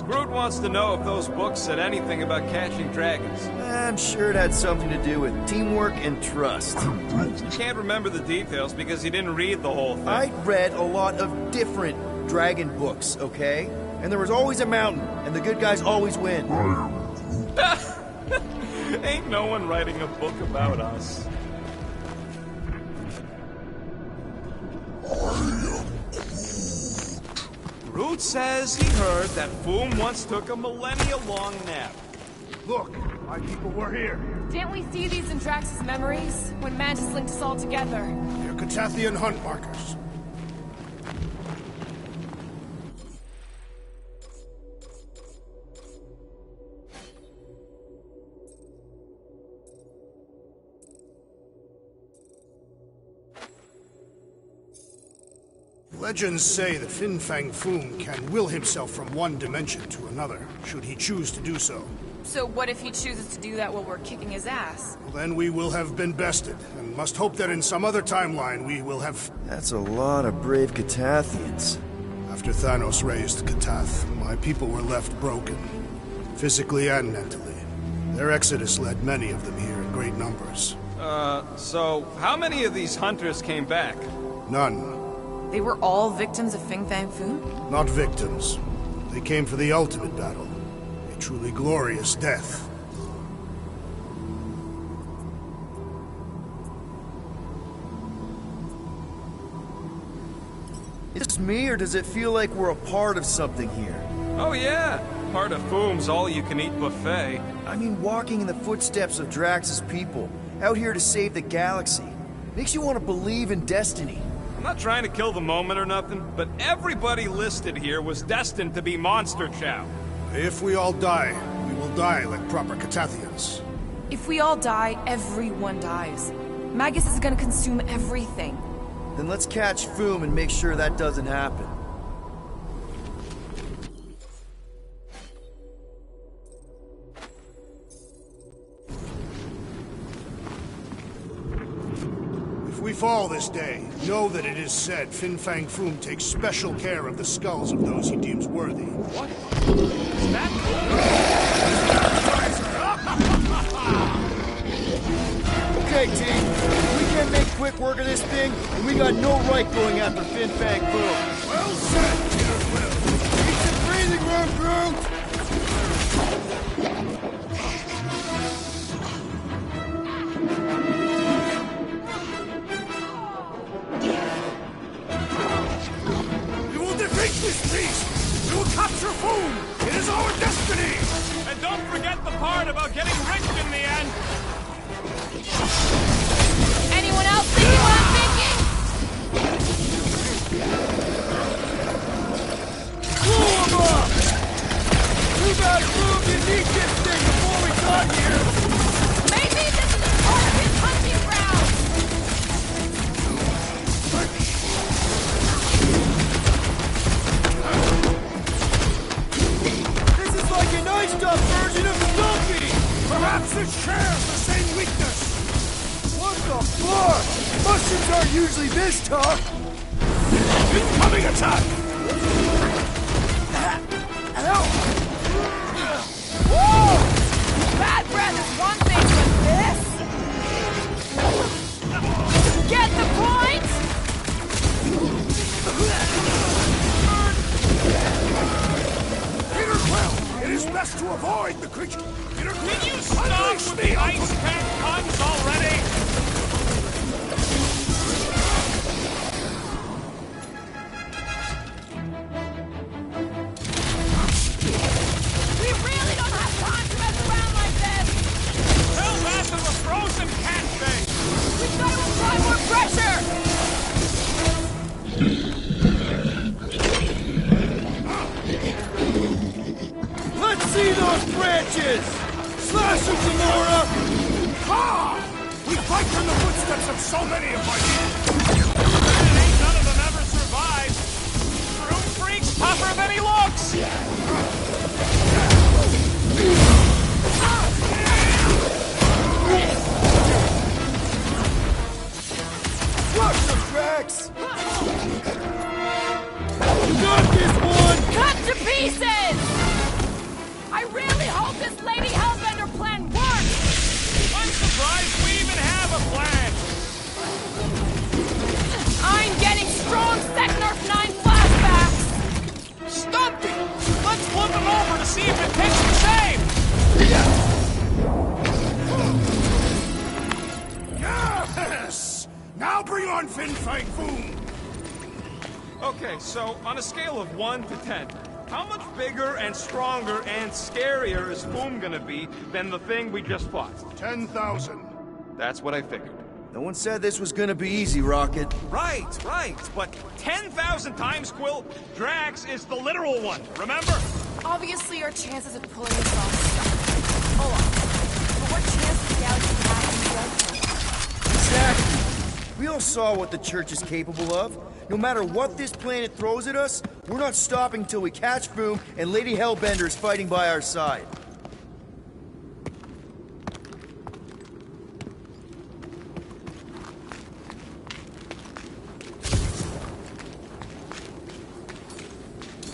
Groot wants to know if those books said anything about catching dragons. I'm sure it had something to do with teamwork and trust. He can't remember the details because he didn't read the whole thing. I read a lot of different dragon books, okay? And there was always a mountain, and the good guys always win. Ain't no one writing a book about us. Groot says he heard that Foom once took a millennia-long nap. Look, my people were here. Didn't we see these in Drax's memories? When Mantis linked us all together? They're Catathian hunt markers. Legends say that Fin Fang Foom can will himself from one dimension to another, should he choose to do so. So what if he chooses to do that while we're kicking his ass? Well, then we will have been bested, and must hope that in some other timeline we will have... That's a lot of brave Catathians. After Thanos raised Katath, my people were left broken, physically and mentally. Their exodus led many of them here in great numbers. So how many of these hunters came back? None. They were all victims of Fing Fang Foom? Not victims. They came for the ultimate battle. A truly glorious death. Is this me, or does it feel like we're a part of something here? Oh yeah, part of Foom's all-you-can-eat buffet. I mean, walking in the footsteps of Drax's people, out here to save the galaxy. Makes you want to believe in destiny. I'm not trying to kill the moment or nothing, but everybody listed here was destined to be monster chow. If we all die, we will die like proper Catathians. If we all die, everyone dies. Magus is gonna consume everything. Then let's catch Foom and make sure that doesn't happen. If we fall this day, know that it is said Fin Fang Foom takes special care of the skulls of those he deems worthy. What? Is that... Okay, team. We can't make quick work of this thing, and we got no right going after Fin Fang Foom. Well said, dear Will. Keep the breathing room, Groot! We will defeat this beast! We will capture Foom! It is our destiny! And don't forget the part about getting rich in the end! Anyone else thinking what I'm thinking? Blow him up! Too bad Groot didn't eat this thing before we got here! Maybe this is part of his hunting ground! This is like an iced-up version of Stumpy! Perhaps it shares the same weakness! What the fuck? Mushrooms aren't usually this tough! Incoming attack! Woo! Bad breath is one thing, but this... Get the point? Peter Quill, it is best to avoid the creature. Peter Quill, Can you stop with the ice pack puns already? We really don't have time to mess around like this! Tell that to the frozen cat thing! We've got to apply more pressure! Let's see those branches! Slash them, Zamora! Ah! We fight in the footsteps of so many of my people. Ain't none of them ever survived! Room freak's tougher than he looks! Rush the tracks! You got this one! Cut to pieces! I really hope this Lady Hellbender plan works! I'm surprised we even have a plan! I'm getting strong Second Earth 9 flashbacks! Stumpy! Let's flip him over to see if it takes the same! Yes! Now bring on Fin Fang Foom! Okay, so on a scale of 1 to 10, how much bigger and stronger and scarier is Foom gonna be than the thing we just fought? 10,000. That's what I figured. No one said this was gonna be easy, Rocket. Right, but 10,000 times, Quill, Drax is the literal one, remember? Obviously, our chances of pulling this off suck. Hold on. But what chance does the galaxy have in Exactly. We all saw what the Church is capable of. No matter what this planet throws at us, we're not stopping till we catch Foom and Lady Hellbender is fighting by our side.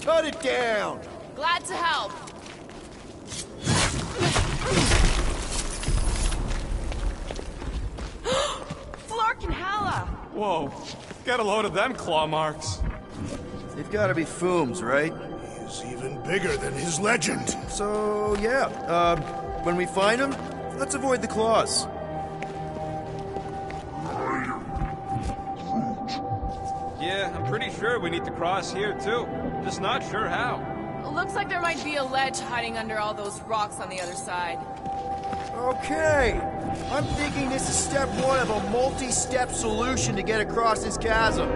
Cut it down! Glad to help. Flark and Hala! Whoa, get a load of them claw marks. They've gotta be Foom's, right? He's even bigger than his legend. So, yeah, when we find him, let's avoid the claws. Yeah, I'm pretty sure we need to cross here too. Just not sure how. Looks like there might be a ledge hiding under all those rocks on the other side. Okay, I'm thinking this is step one of a multi-step solution to get across this chasm.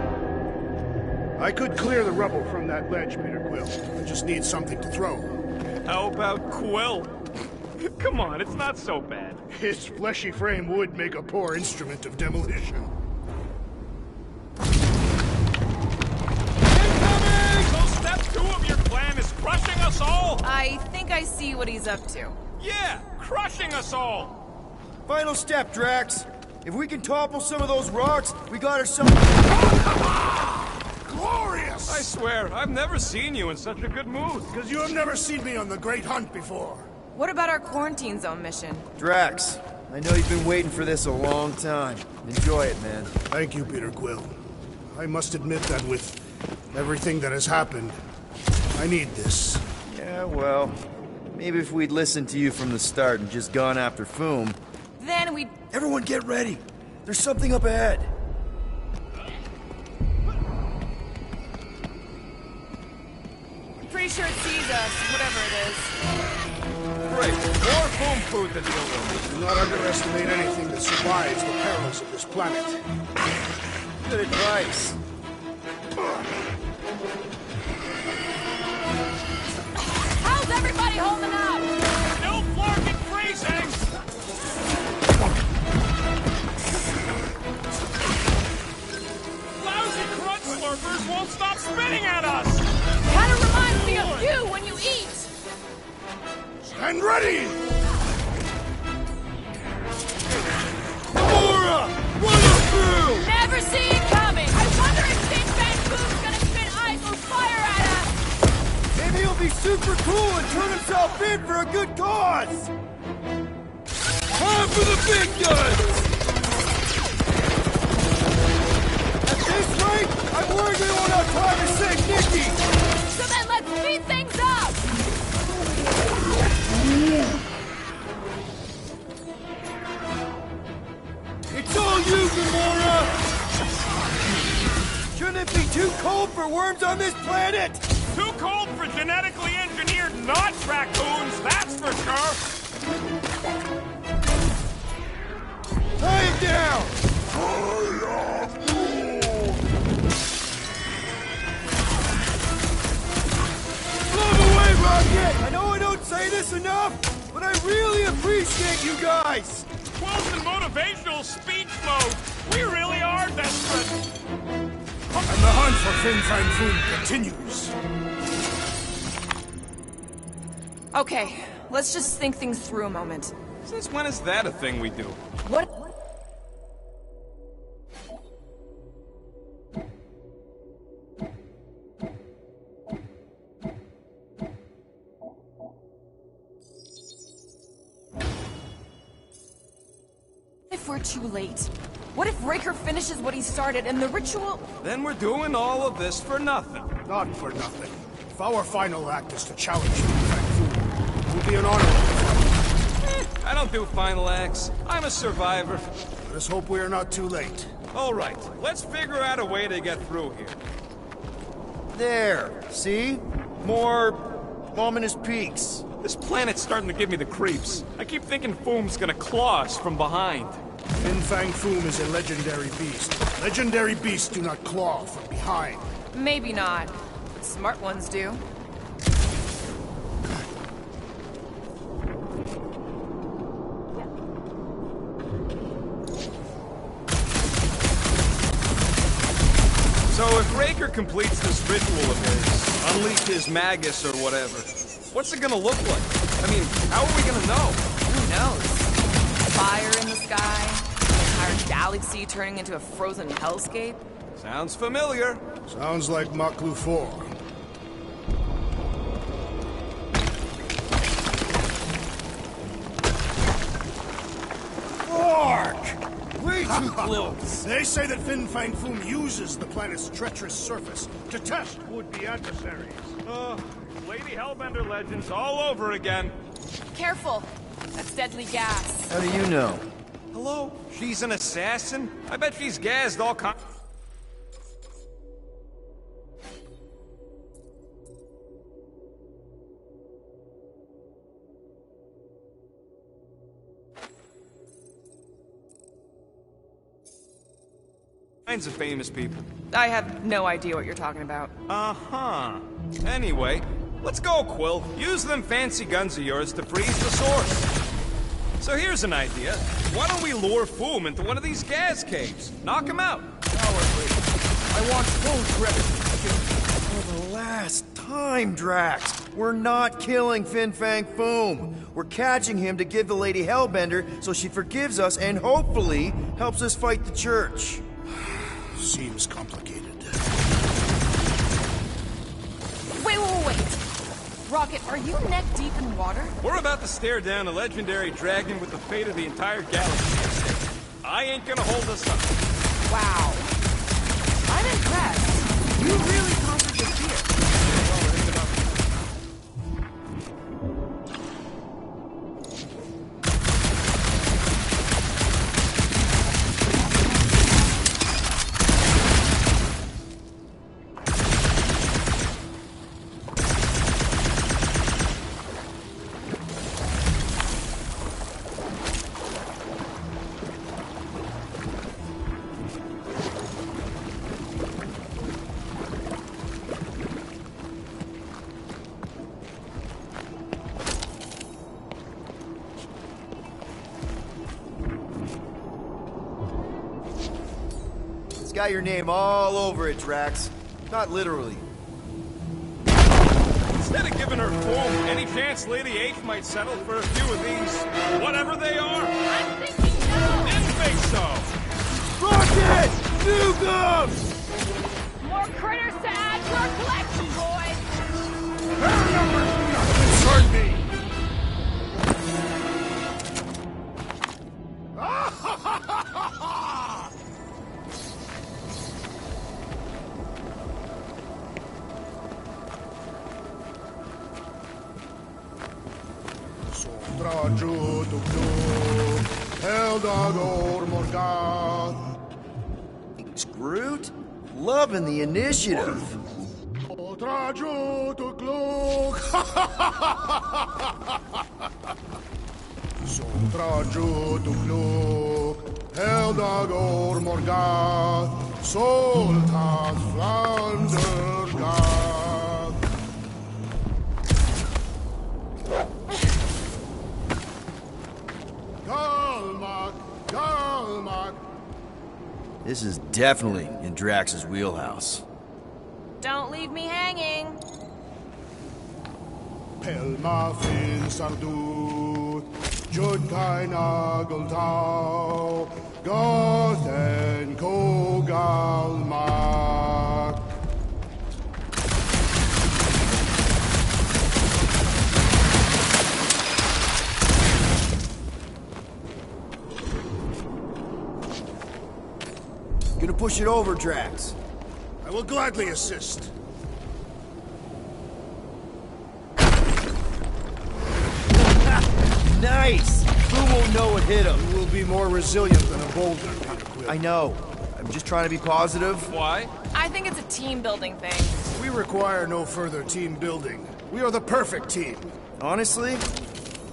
I could clear the rubble from that ledge, Peter Quill. I just need something to throw. How about Quill? Come on, it's not so bad. His fleshy frame would make a poor instrument of demolition. So step 2 of your plan is crushing us all? I think I see what he's up to. Yeah, crushing us all! Final step, Drax. If we can topple some of those rocks, we got ourselves... Glorious! I swear, I've never seen you in such a good mood. Because you have never seen me on the Great Hunt before. What about our quarantine zone mission? Drax, I know you've been waiting for this a long time. Enjoy it, man. Thank you, Peter Quill. I must admit that with everything that has happened, I need this. Yeah, well, maybe if we'd listened to you from the start and just gone after Foom... Then we... Everyone get ready! There's something up ahead! Pretty sure it sees us, whatever it is. Great. More foam food to deal with. Do not underestimate anything that survives the perils of this planet. Good advice. How's everybody holding up? Still flarking freezing! Lousy crunch slurpers won't stop spitting at us! Kinda reminds me of you when you eat! Stand ready! Gamora! Run her through! Never see it coming! I wonder if Big Bang Boom's gonna spit ice or fire at us! Maybe he'll be super cool and turn himself in for a good cause! Time for the big guns! At this rate, I'm worried we won't have time to save Nikki! So then let's speed things up! It's all you, Gamora! Shouldn't it be too cold for worms on this planet? Too cold for genetically engineered not raccoons, that's for sure! Tie it down! Blow away, Rocket! I know I don't say this enough, but I really appreciate you guys! Quill's in motivational speech mode! We really are desperate! And the hunt for Fin Fang Foom continues. Okay, let's just think things through a moment. Since when is that a thing we do? What? If we're too late? What if Raker finishes what he started and the ritual... Then we're doing all of this for nothing. Not for nothing. If our final act is to challenge Fin Fang Foom, it will be an honor. I don't do final acts. I'm a survivor. Let us hope we are not too late. All right, let's figure out a way to get through here. There, see? More ominous peaks. This planet's starting to give me the creeps. I keep thinking Foom's gonna claw us from behind. Fin Fang Foom is a legendary beast. Legendary beasts do not claw from behind. Maybe not, but smart ones do. So if Raker completes this ritual of his, unleash his magus or whatever, what's it gonna look like? I mean, how are we gonna know? Who knows? Fire in the sky? An entire galaxy turning into a frozen hellscape? Sounds familiar. Sounds like Maklu 4. Ark! Way too close! They say that Fin Fang Foom uses the planet's treacherous surface to test would-be adversaries. Lady Hellbender legends all over again. Careful! That's deadly gas. How do you know? Hello? She's an assassin? I bet she's gassed all kinds. Kinds of famous people. I have no idea what you're talking about. Uh-huh. Anyway, let's go, Quill. Use them fancy guns of yours to freeze the source. So here's an idea. Why don't we lure Foom into one of these gas caves? Knock him out. Cowardly. I want full credit. the last time, Drax. We're not killing Fin Fang Foom. We're catching him to give the Lady Hellbender so she forgives us and hopefully helps us fight the Church. Seems complicated. Wait. Rocket, are you neck deep in water? We're about to stare down a legendary dragon with the fate of the entire galaxy at stake. I ain't gonna hold us up. Wow. I'm impressed. You really conquered your fear. It's got your name all over it, Drax. Not literally. Instead of giving her foam, any chance Lady H might settle for a few of these, whatever they are? I'm thinking no! Didn't think so! Rocket! Nuke 'em! More critters to add to our collection, boys! Her numbers do not concern me! Sotraggio tu più, Eldador Morgan. Thanks, Groot. Loving the initiative. Sotraggio tu glug. Sotraggio tu glug, Eldador Morgan. Soltat Flanders God. Galmak. This is definitely in Drax's wheelhouse. Don't leave me hanging. Pelma fin sardut, Jud kain ageltau, Gothen kogalmak. Gonna push it over, Drax. I will gladly assist. Nice! Who won't know what hit him? You will be more resilient than a boulder, Peter Quill. I know. I'm just trying to be positive. Why? I think it's a team-building thing. We require no further team building. We are the perfect team. Honestly,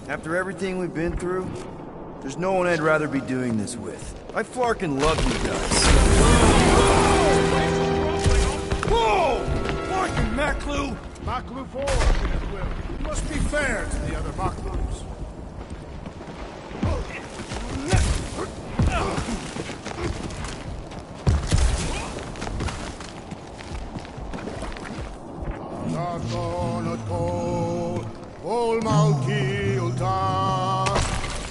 after everything we've been through, there's no one I'd rather be doing this with. I flarkin' love you guys. Whoa! Flarkin' Maklu! Maklu 4, Peter Quill. You must be fair to the other Maklus. Ol Malki Ulta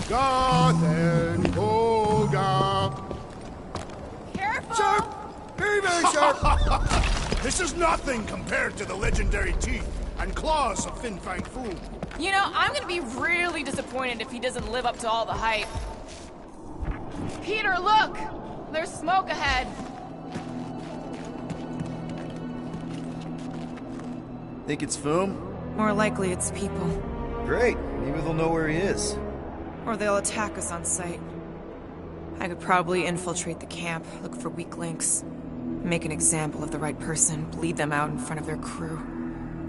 Gathen Koga. Careful! Sharp! Very, very sharp! This is nothing compared to the legendary teeth and claws of Fin Fang Foom. You know, I'm gonna be really disappointed if he doesn't live up to all the hype. Peter, look! There's smoke ahead. Think it's Foom? More likely it's people. Great. Maybe they'll know where he is. Or they'll attack us on sight. I could probably infiltrate the camp, look for weak links, make an example of the right person, bleed them out in front of their crew.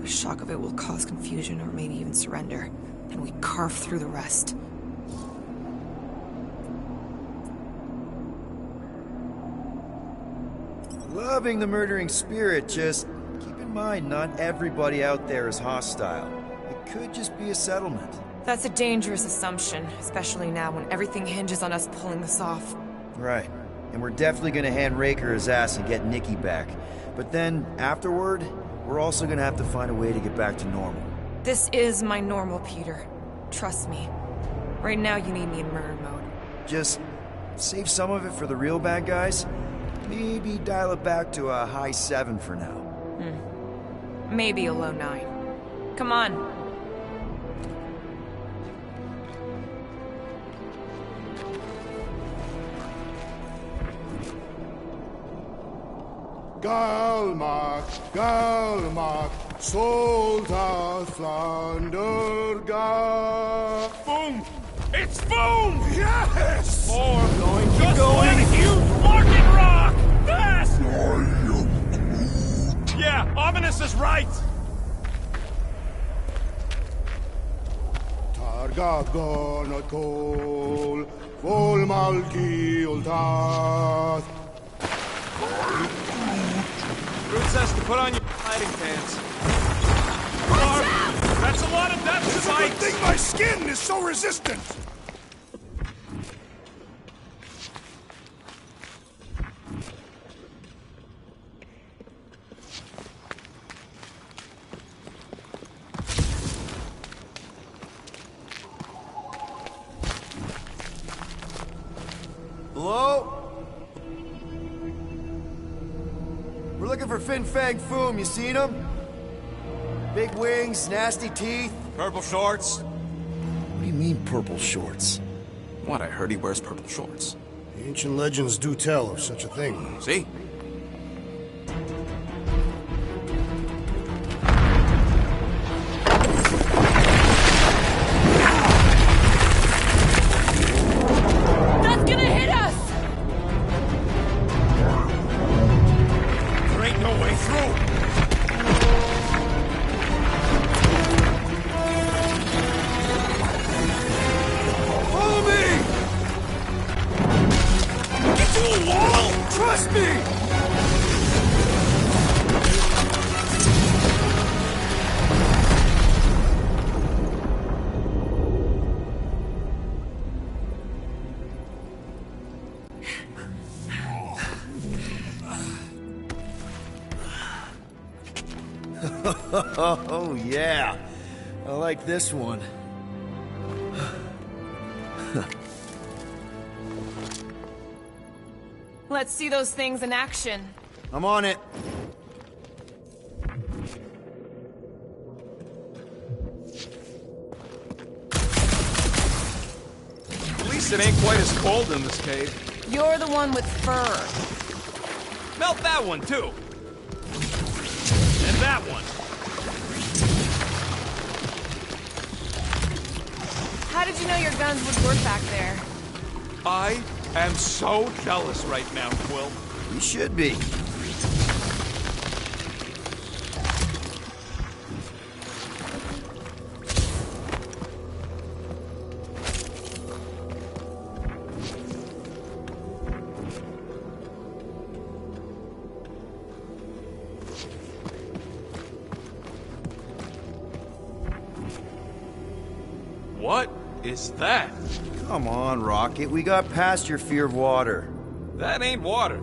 The shock of it will cause confusion or maybe even surrender, and we carve through the rest. Loving the murdering spirit, just keep in mind not everybody out there is hostile. It could just be a settlement. That's a dangerous assumption, especially now when everything hinges on us pulling this off. Right. And we're definitely gonna hand Raker his ass and get Nikki back. But then, afterward, we're also gonna have to find a way to get back to normal. This is my normal, Peter. Trust me. Right now you need me in murder mode. Just save some of it for the real bad guys. Maybe dial it back to a high 7 for now. Maybe a low 9. Come on. Galmak, soldat Flander, Boom! It's boom! Yes! More going, just going. Like you fucking rock! Fast! Yeah, Ominous is right! Targa gonakol, vol malki ultat. Groot says to put on your hiding pants. Mark, that's a lot of depth It's a good thing my skin is so resistant! Hello? We're looking for Fin Fang Foom, you seen him? Big wings, nasty teeth. Purple shorts. What do you mean, purple shorts? What, I heard he wears purple shorts. The ancient legends do tell of such a thing. See? That's gonna hit us! There ain't no way through! Follow me! Get to a wall! Trust me! Oh, yeah. I like this one. Let's see those things in action. I'm on it. At least it ain't quite as cold in this cave. You're the one with fur. Melt that one, too. And that one. How did you know your guns would work back there? I am so jealous right now, Quill. You should be. What is that? Come on, Rocket. We got past your fear of water. That ain't water.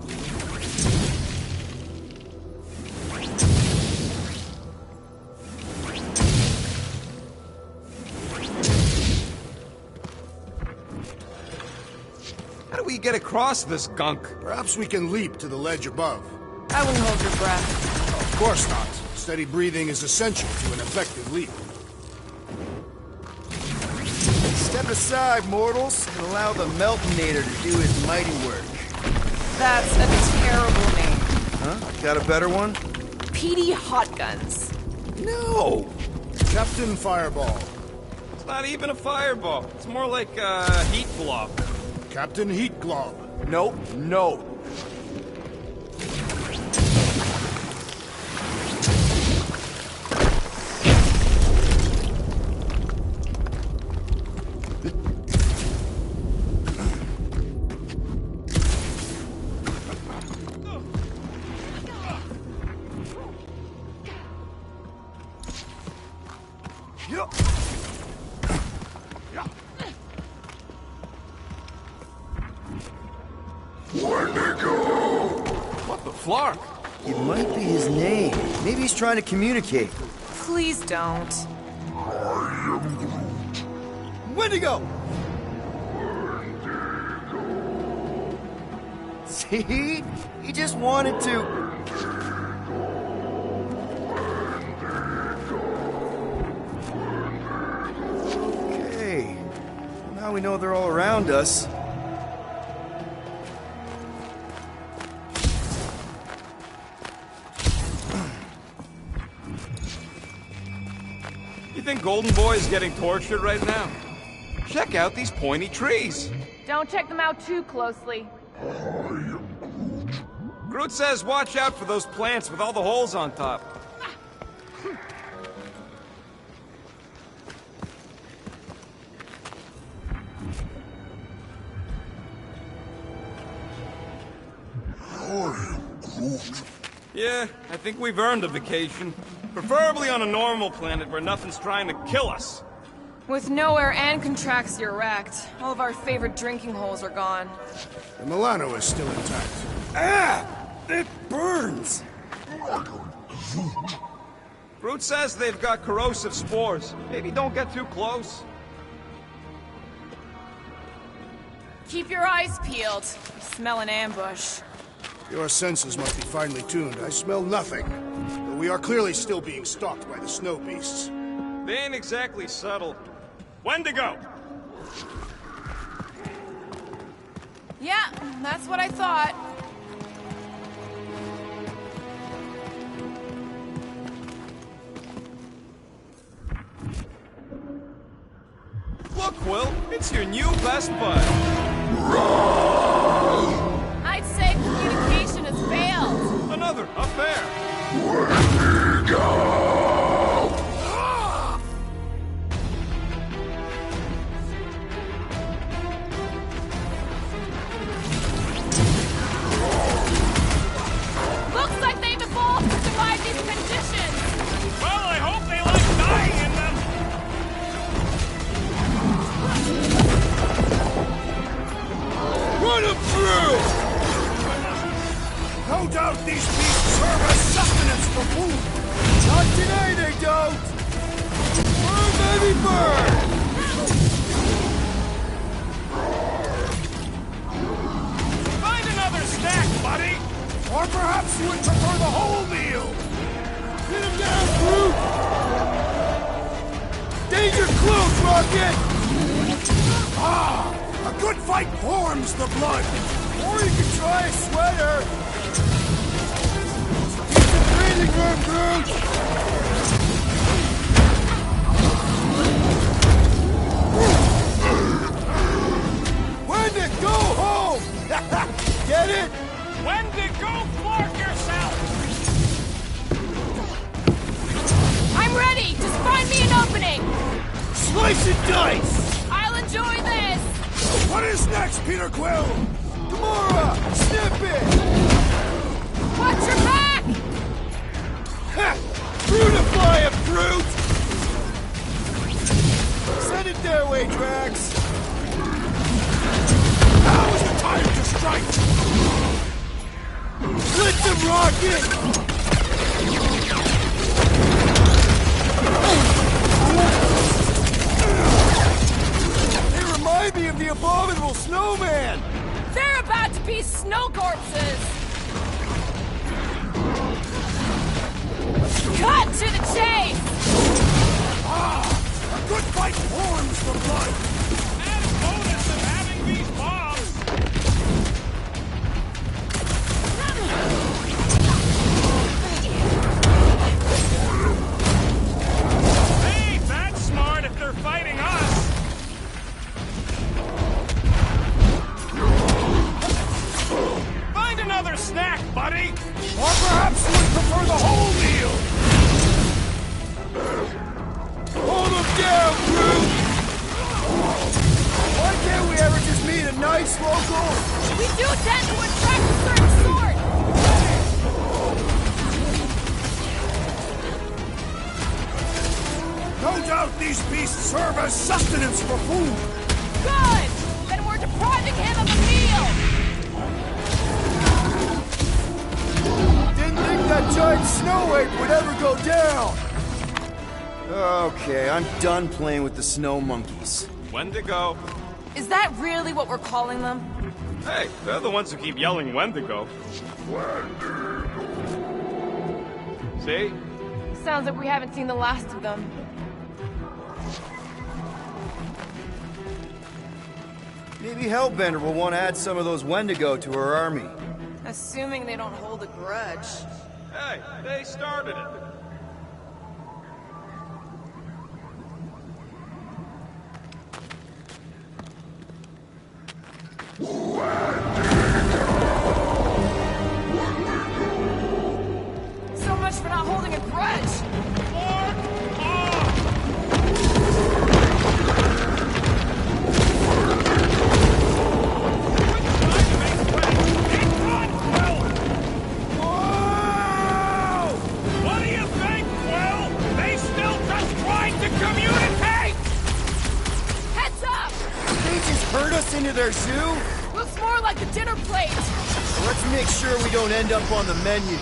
How do we get across this gunk? Perhaps we can leap to the ledge above. I wouldn't hold your breath. Of course not. Steady breathing is essential to an effective leap. Step aside, mortals, and allow the Meltonator to do his mighty work. That's a terrible name. Huh? Got a better one? Petey Hot Guns. No! Captain Fireball. It's not even a fireball. It's more like a heat blob. Captain Heat Glob. Nope, no. What the flark? It might be his name. Maybe he's trying to communicate. Please don't. Wendigo! See? He just wanted to... Okay. Now we know they're all around us. You think Golden Boy is getting tortured right now? Check out these pointy trees. Don't check them out too closely. Groot says watch out for those plants with all the holes on top. Yeah, I think we've earned a vacation. Preferably on a normal planet where nothing's trying to kill us. With nowhere and Contraxia wrecked, all of our favorite drinking holes are gone. The Milano is still intact. Ah! It burns! Groot says they've got corrosive spores. Maybe don't get too close. Keep your eyes peeled. I smell an ambush. Your senses must be finely tuned. I smell nothing. But we are clearly still being stalked by the snow beasts. They ain't exactly subtle. Wendigo! Yeah, that's what I thought. Look, Will, it's your new best bud. I'd say communication has failed. Another, up there. Looks like they've evolved to survive these conditions. Well, I hope they like dying in them. Run him through! No doubt these beasts serve as sustenance for food. Not today, they don't! Burn, baby, burn! Find another snack, buddy. Or perhaps you would prefer the whole meal. Get him down, Groot! Danger close, Rocket! Ah! A good fight warms the blood. Or you can try a sweater! Keep the breathing room, Groot! Wendigo, go home! Get it? Wendigo, fork yourself. I'm ready. Just find me an opening. Slice and dice! I'll enjoy this. What is next, Peter Quill? Gamora, snip it! Watch your back. Ha! Brutify him, Groot! Send it their way, Drax! Now is the time to strike. Blitz him, Rocket! They remind me of the abominable snowman! They're about to be snow corpses. Cut to the chase. Ah! A good fight warms the blood. Added bonus of having these bombs. Hey, that's smart if they're fighting us. Find another snack, buddy. Or perhaps you would prefer the whole meal. Hold him down, Groot! Why can't we ever just meet a nice local? We do tend to attract a certain sort. No doubt these beasts serve as sustenance for food. Good. Then we're depriving him of a meal. Didn't think that giant snow ape would ever go down! Okay, I'm done playing with the snow monkeys. Wendigo. Is that really what we're calling them? Hey, they're the ones who keep yelling Wendigo. See? Sounds like we haven't seen the last of them. Maybe Hellbender will want to add some of those Wendigo to her army. Assuming they don't hold a grudge. Hey, they started it. So much for not holding a grudge! What do you think, Quill? They still just trying to communicate! Heads up! They just herd us into their zoo? Looks more like a dinner plate! Let's make sure we don't end up on the menu.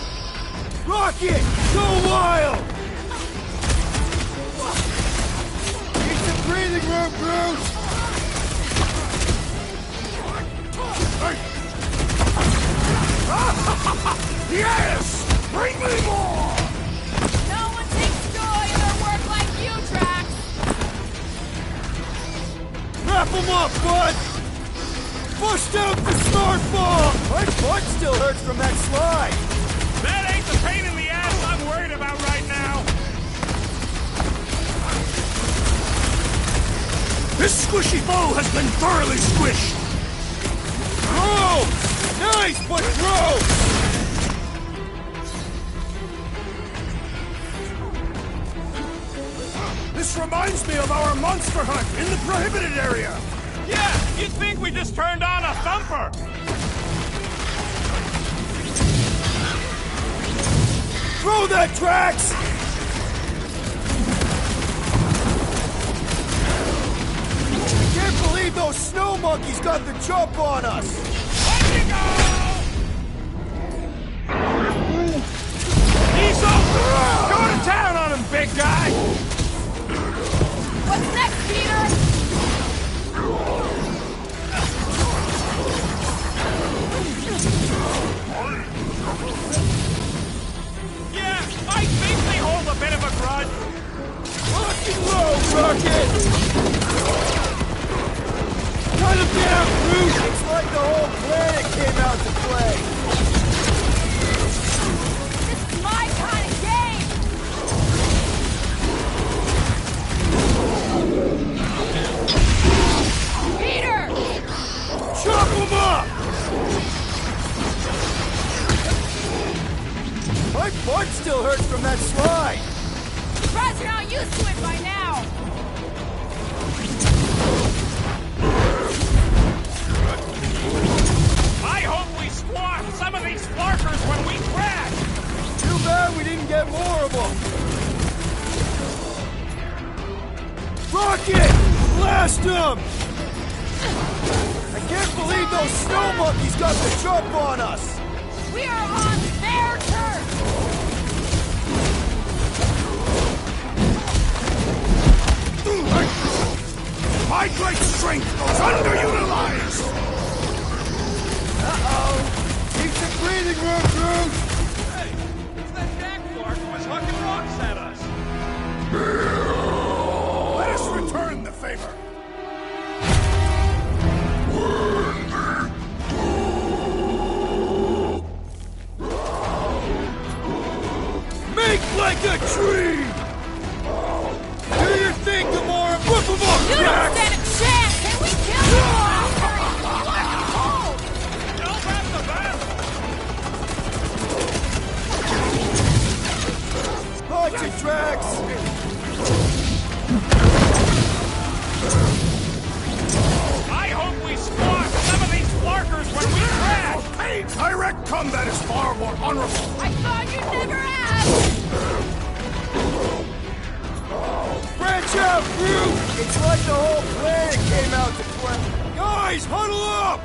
Rocket! Go wild! It's a breathing room, Bruce! Yes! Bring me more! No one takes joy in their work like you, Drax! Wrap them up, bud! Push out the smart ball! My butt still hurts from that slide! That ain't the pain in the ass I'm worried about right now. This squishy foe has been thoroughly squished! Gross! Nice, but gross! This reminds me of our monster hunt in the prohibited area! Yeah, you'd think we just turned on a thumper. Throw that, Drax! I can't believe those snow monkeys got the jump on us! He's up! Go to town on him, big guy! What's next, Peter? Yeah, I think they hold a bit of a grudge. Rock and roll, Rocket! Cut him down, Groot! It's like the whole planet came out to play! This is my kind of game! Peter! Chop him up! My butt still hurts from that slide! Surprised you're not used to it by now! I hope we squash some of these flarkers when we crash! Too bad we didn't get more of them! Rocket! Blast him! I can't believe those snow monkeys got the jump on us! We are on their turf! My great strength goes underutilized! Uh-oh! Keep the breathing room, Groot! Hey, it's that Jack Flark who was hucking rocks at us. Let us return the favor! Make like a tree! Do your thing, Gamora! Whip him up, You don't Drax! stand a chance! Can we kill him? Cold! Help at the back! Punch it, Drax! I hope we squash some of these flarkers when we crash! Hey, direct combat is far more honorable! I thought you'd never ask! Branch out, Groot! It's like the whole planet came out to play. Guys, huddle up!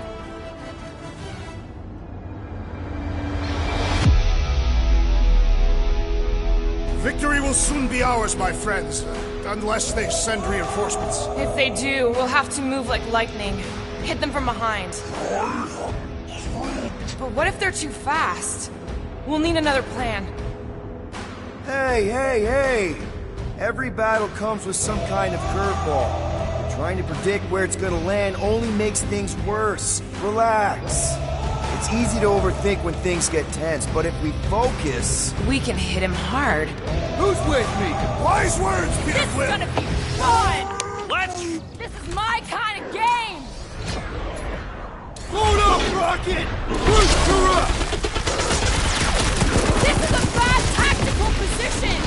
Victory will soon be ours, my friends, unless they send reinforcements. If they do, we'll have to move like lightning. Hit them from behind. But what if they're too fast? We'll need another plan. Hey! Every battle comes with some kind of curveball. Trying to predict where it's gonna land only makes things worse. Relax. It's easy to overthink when things get tense, but if we focus... We can hit him hard. Who's with me? Wise words, Peter This is Quill! gonna be fun! Let's... This is my kind of game! Load up, Rocket! Boost her up! This is a bad tactical position!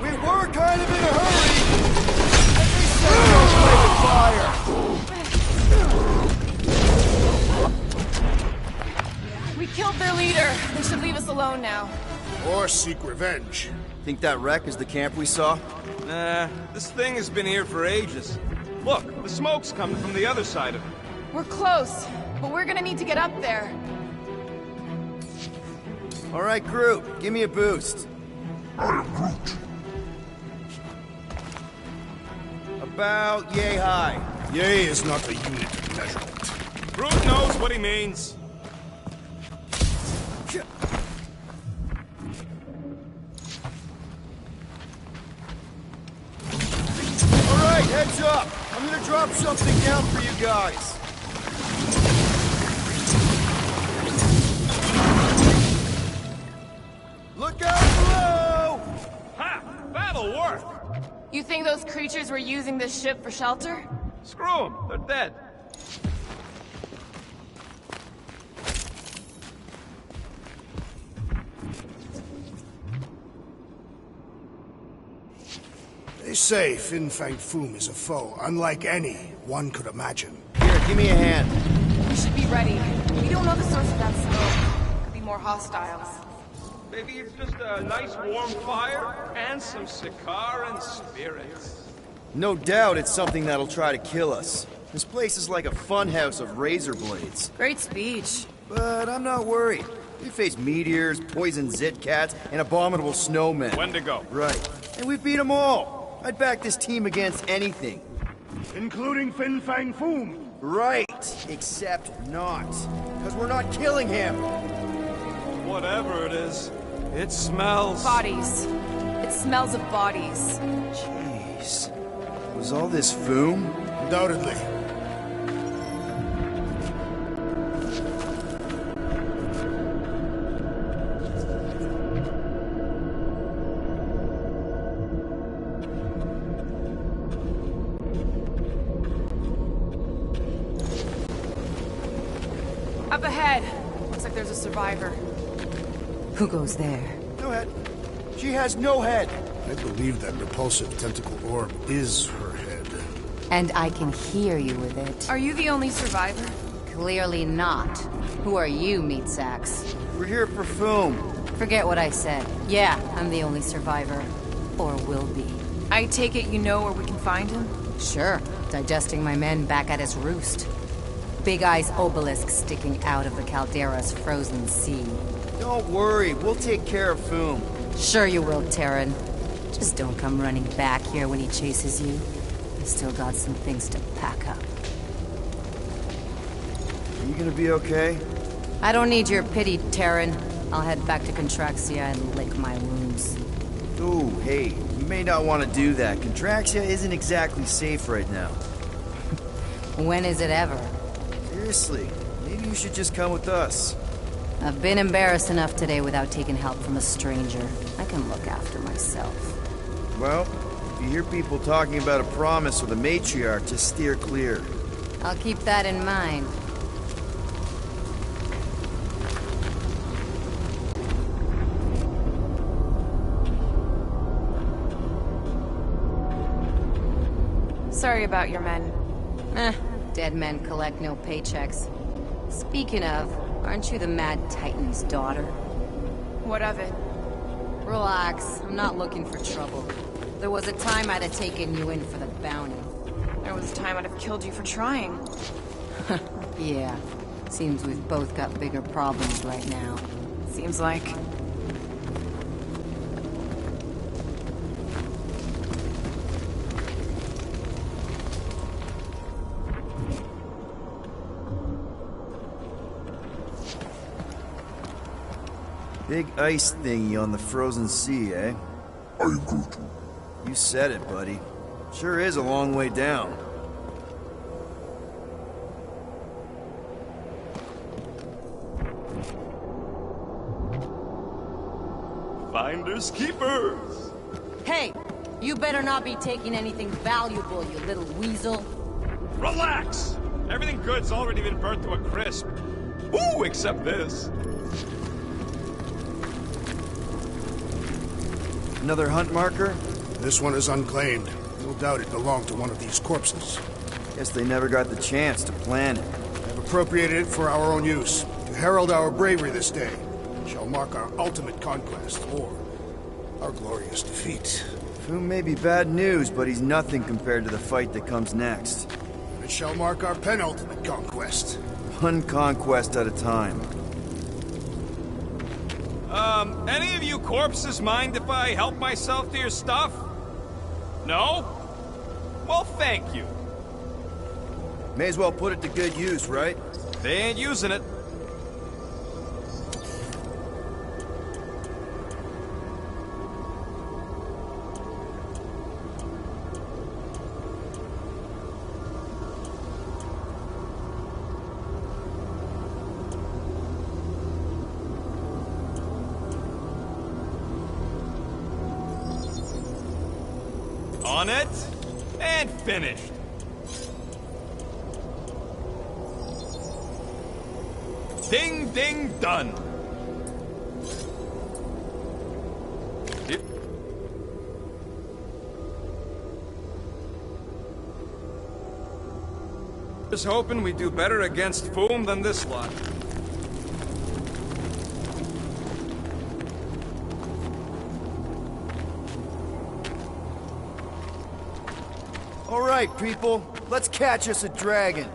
We were kind of in a hurry! At least don't play with fire! We killed their leader. They should leave us alone now. Or seek revenge. Think that wreck is the camp we saw? Nah, this thing has been here for ages. Look, the smoke's coming from the other side of it. We're close, but we're gonna need to get up there. All right, Groot, give me a boost. I am Groot. About yay high. Yea is not a unit of measurement. Groot knows what he means. All right, heads up. I'm gonna drop something down for you guys. Look out below! Ha! That'll work! You think those creatures were using this ship for shelter? Screw them, they're dead. They say Fin Fang Foom is a foe unlike any one could imagine. Here, give me a hand. We should be ready. We don't know the source of that smoke. Could be more hostiles. Maybe it's just a nice warm fire and some Sakaar and spirits. No doubt it's something that'll try to kill us. This place is like a funhouse of razor blades. Great speech. But I'm not worried. We face meteors, poison zit cats, and abominable snowmen. When to go? Right. And we beat them all. I'd back this team against anything. Including Fin Fang Foom. Right. Except not. Because we're not killing him. Whatever it is, it smells. Bodies. It smells of bodies. Jeez. Was all this Foom? Undoubtedly. Up ahead. Looks like there's a survivor. Who goes there? No head. She has no head. I believe that repulsive tentacle orb is her head. And I can hear you with it. Are you the only survivor? Clearly not. Who are you, meat sacks? We're here for Foom. Forget what I said. Yeah, I'm the only survivor. Or will be. I take it you know where we can find him? Sure. Digesting my men back at his roost. Big Eye's obelisk sticking out of the Caldera's frozen sea. Don't worry, we'll take care of Foom. Sure you will, Terran. Just don't come running back here when he chases you. I've still got some things to pack up. Are you gonna be okay? I don't need your pity, Terran. I'll head back to Contraxia and lick my wounds. Ooh, hey, you may not want to do that. Contraxia isn't exactly safe right now. When is it ever? Seriously, maybe you should just come with us. I've been embarrassed enough today without taking help from a stranger. I can look after myself. Well, if you hear people talking about a promise with a matriarch, just steer clear. I'll keep that in mind. Sorry about your men. Dead men collect no paychecks. Speaking of, aren't you the Mad Titan's daughter? What of it? Relax, I'm not looking for trouble. There was a time I'd have taken you in for the bounty. There was a time I'd have killed you for trying. Yeah, seems we've both got bigger problems right now. Seems like. Big ice thingy on the frozen sea, eh? I am Groot. You said it, buddy. Sure is a long way down. Finders keepers! Hey, you better not be taking anything valuable, you little weasel. Relax! Everything good's already been burnt to a crisp. Ooh, except this. Another hunt marker? This one is unclaimed. No doubt it belonged to one of these corpses. Guess they never got the chance to plan it. I've appropriated it for our own use, to herald our bravery this day. It shall mark our ultimate conquest, or our glorious defeat. Foom may be bad news, but he's nothing compared to the fight that comes next. It shall mark our penultimate conquest. One conquest at a time. Any of you corpses mind if I help myself to your stuff? No? Well, thank you. May as well put it to good use, right? They ain't using it. On it, and finished. Ding, ding, done. Just hoping we do better against Foom than this lot. All right, people. Let's catch us a dragon.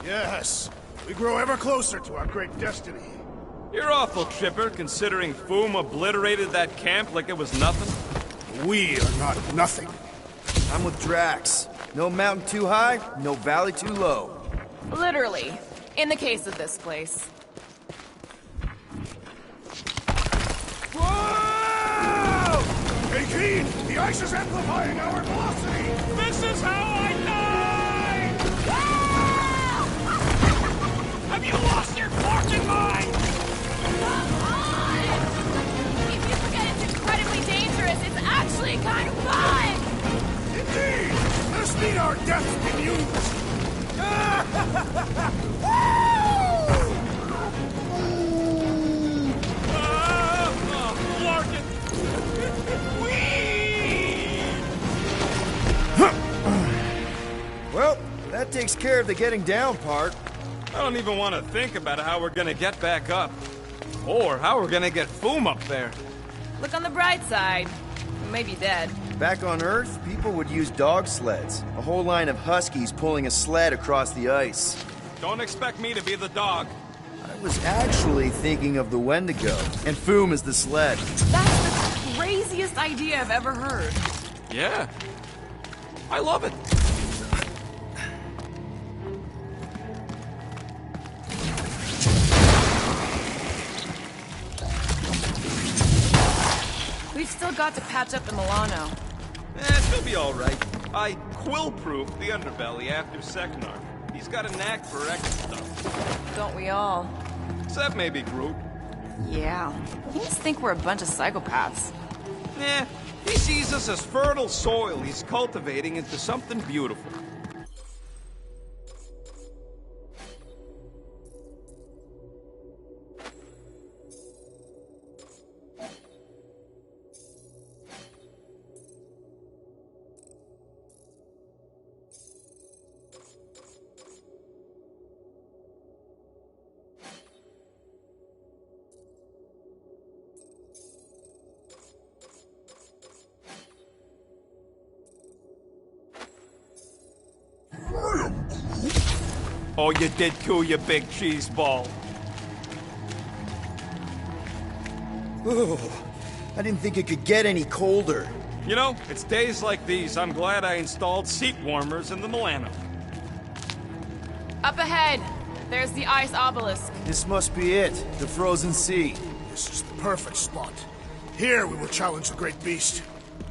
Yes, we grow ever closer to our great destiny. You're awful chipper, considering Foom obliterated that camp like it was nothing. We are not nothing. I'm with Drax. No mountain too high, no valley too low. Literally. In the case of this place. Whoa! Hey, Keen! The ice is amplifying our velocity! This is how I die! Have you lost your forking mind? Come on! If you forget it's incredibly dangerous, it's actually kind of fun! Indeed! Let us meet our death's communes! Larkin! Well, that takes care of the getting down part. I don't even want to think about how we're gonna get back up. Or how we're gonna get Foom up there. Look on the bright side. We may be dead. Back on Earth, people would use dog sleds. A whole line of huskies pulling a sled across the ice. Don't expect me to be the dog. I was actually thinking of the Wendigo, and Foom is the sled. That's the craziest idea I've ever heard. Yeah. I love it. We've still got to patch up the Milano. She'll be alright. I quill-proofed the underbelly after Seknar. He's got a knack for wrecking stuff. Don't we all? Except maybe Groot. Yeah. He must think we're a bunch of psychopaths. Nah, he sees us as fertile soil he's cultivating into something beautiful. Oh, you did cool, you big cheese ball. Oh, I didn't think it could get any colder. You know, it's days like these I'm glad I installed seat warmers in the Milano. Up ahead, there's the ice obelisk. This must be it, the frozen sea. This is the perfect spot. Here we will challenge the great beast.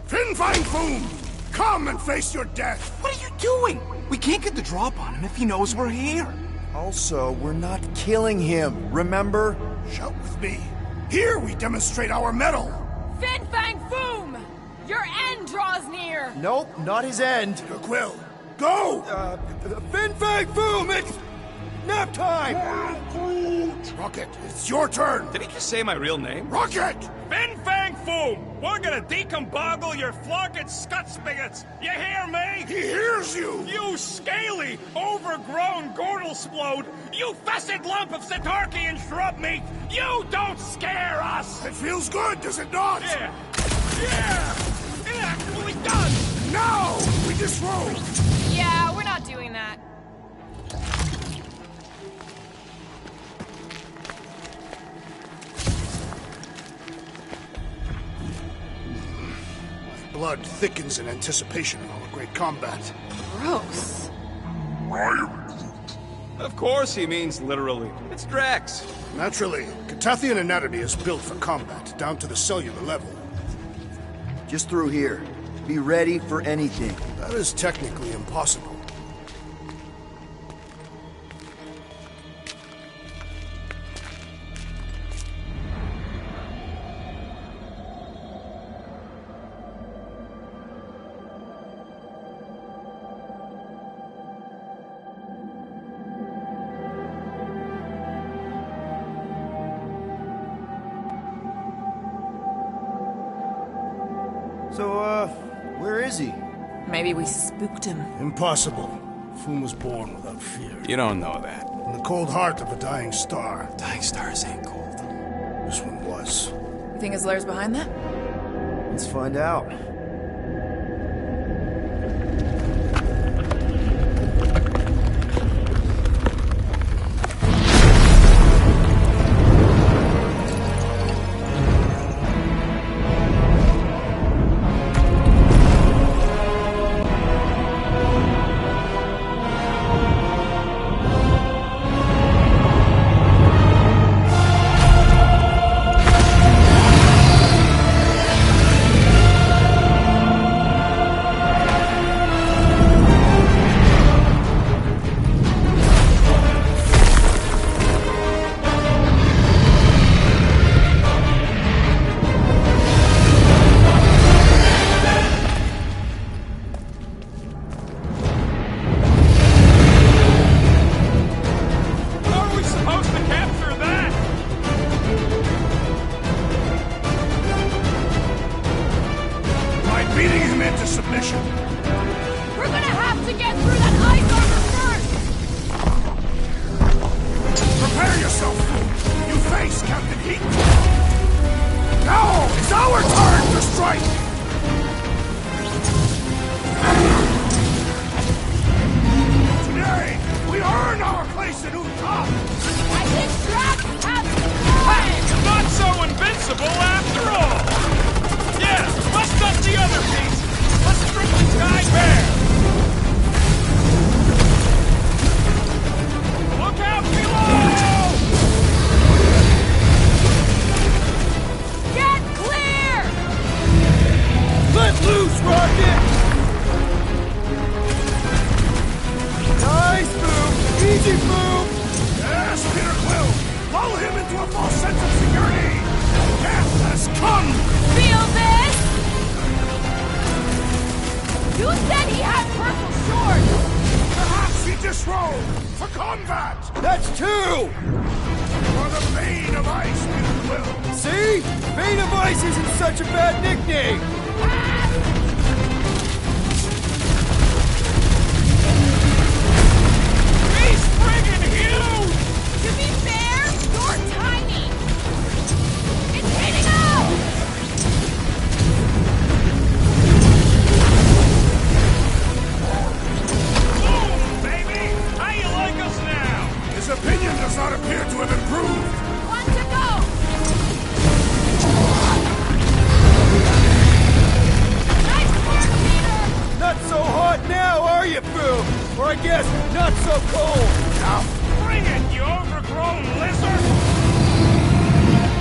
Fin Fang Foom! Come and face your death! What are you doing? We can't get the drop on him if he knows we're here. Also, we're not killing him, remember? Shout with me. Here we demonstrate our mettle! Fin Fang Foom! Your end draws near! Nope, not his end. Your quill. Go! Fin Fang Foom, it's nap time! Rocket, it's your turn! Did he just say my real name? Rocket! Fin Fang Foom! We're gonna decomboggle your flunking scut spigots! You hear me? He hears you! You scaly, overgrown gordle-splode! You fessed lump of Satarkian shrub meat! You don't scare us! It feels good, does it not? Yeah! Yeah! It actually does! Now! We disrobe! Yeah, we're not doing that. Blood thickens in anticipation of our great combat. Gross. Of course he means literally. It's Drax. Naturally, Catathian anatomy is built for combat, down to the cellular level. Just through here. Be ready for anything. That is technically impossible. So, where is he? Maybe we spooked him. Impossible. Foom was born without fear. You don't know that. In the cold heart of a dying star. Dying stars ain't cold. This one was. You think his lair's behind that? Let's find out.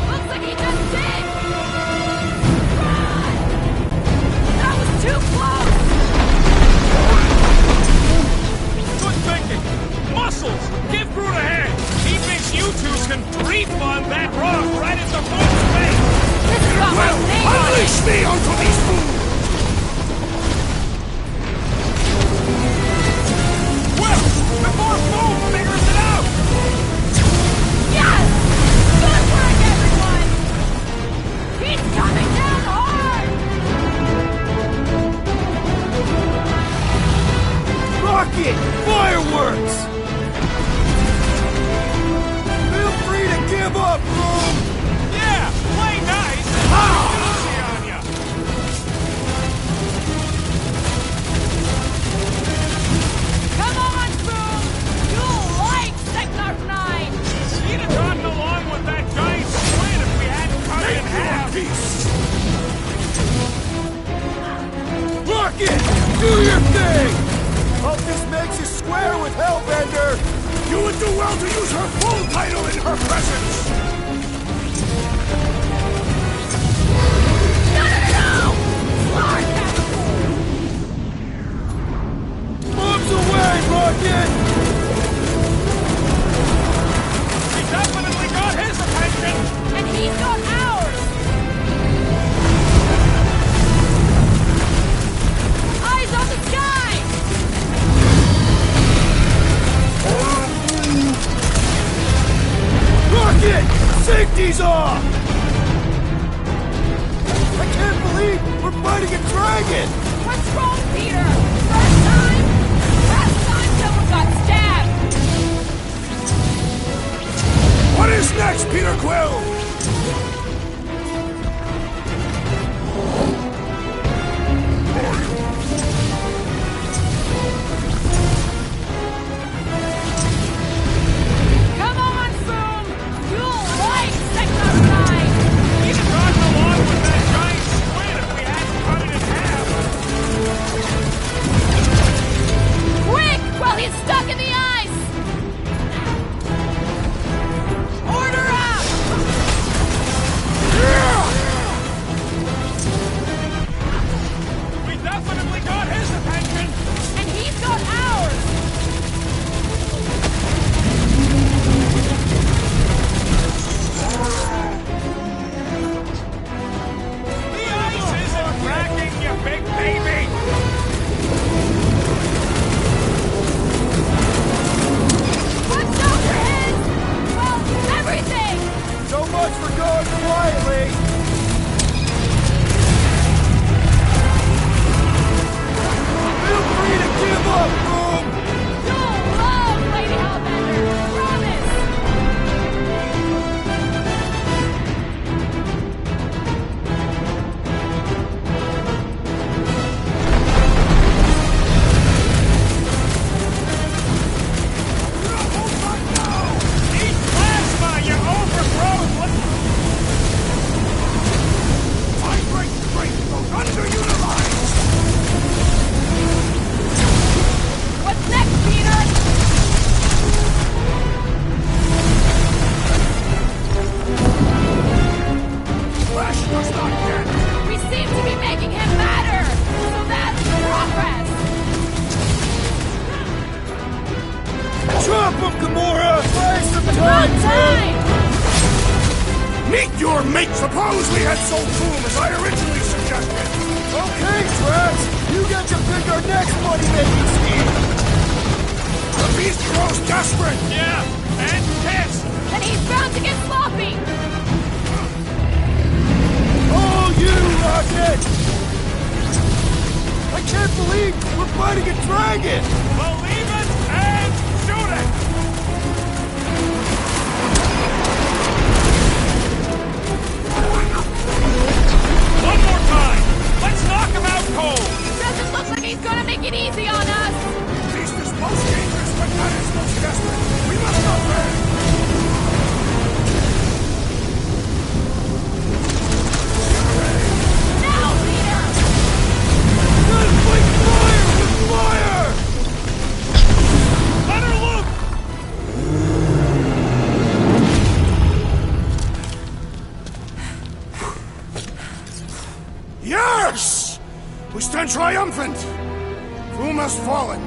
Looks like what he just did! Run! That was too close! Good thinking! Muscles! Give Groot a hand! He thinks you two can refund that rock right at the moon's face! This is not my name on it! Unleash me onto these fools! Well, before Boom figures it out! Yes! Good work, everyone! He's coming down hard! Rocket! Fireworks! Feel free to give up, Boom! Yeah, play nice! Easy on ya! Come on, Boom! You'll like Sector 9! He'd have gotten along with that giant squid if we hadn't cut it in half! Rocket! Do your thing! Hope this makes you square with Hellbender! You would do well to use her full title in her presence! No! Clark! Bombs away, Rocket! He definitely got his attention! And he's got ours! Eyes on the sky! Rocket! Safety's off! I can't believe we're fighting a dragon! What's wrong, Peter? Last time someone got stabbed! What is next, Peter Quill? Come on, Boom! You'll like Sector 9! He'd have gotten along with that giant squid if we hadn't cut it in half! Quick! While he's stuck in the ice! Order up! We definitely got his attention! And he's got ours! The ice isn't cracking, you big baby! What's over his? Well, everything! So much for going quietly! Feel free to give up, Boom! You'll love Lady Hellbender! Promise! Eat plasma, you overgrown! Vibrate strength goes underutilized! What's next, Peter? Flash does not get! We seem to be making him madder! So that's progress! Chop him, Gamora! Buy some Not time! time! Meet your mate! Suppose we had sold Boom as I originally suggested! Okay, Drax! You get to pick our next money-making scheme! The beast grows desperate! Yeah, and pissed! And he's bound to get sloppy! Oh, you, Rocket! I can't believe we're fighting a dragon! Believe it and shoot it! One more time! Let's knock him out cold! Doesn't look like he's gonna make it easy on us! Beast is most dangerous when that is most desperate! We must not fail! Now, Peter! Gotta fight fire with fire! Let her loose! triumphant! Foom has fallen!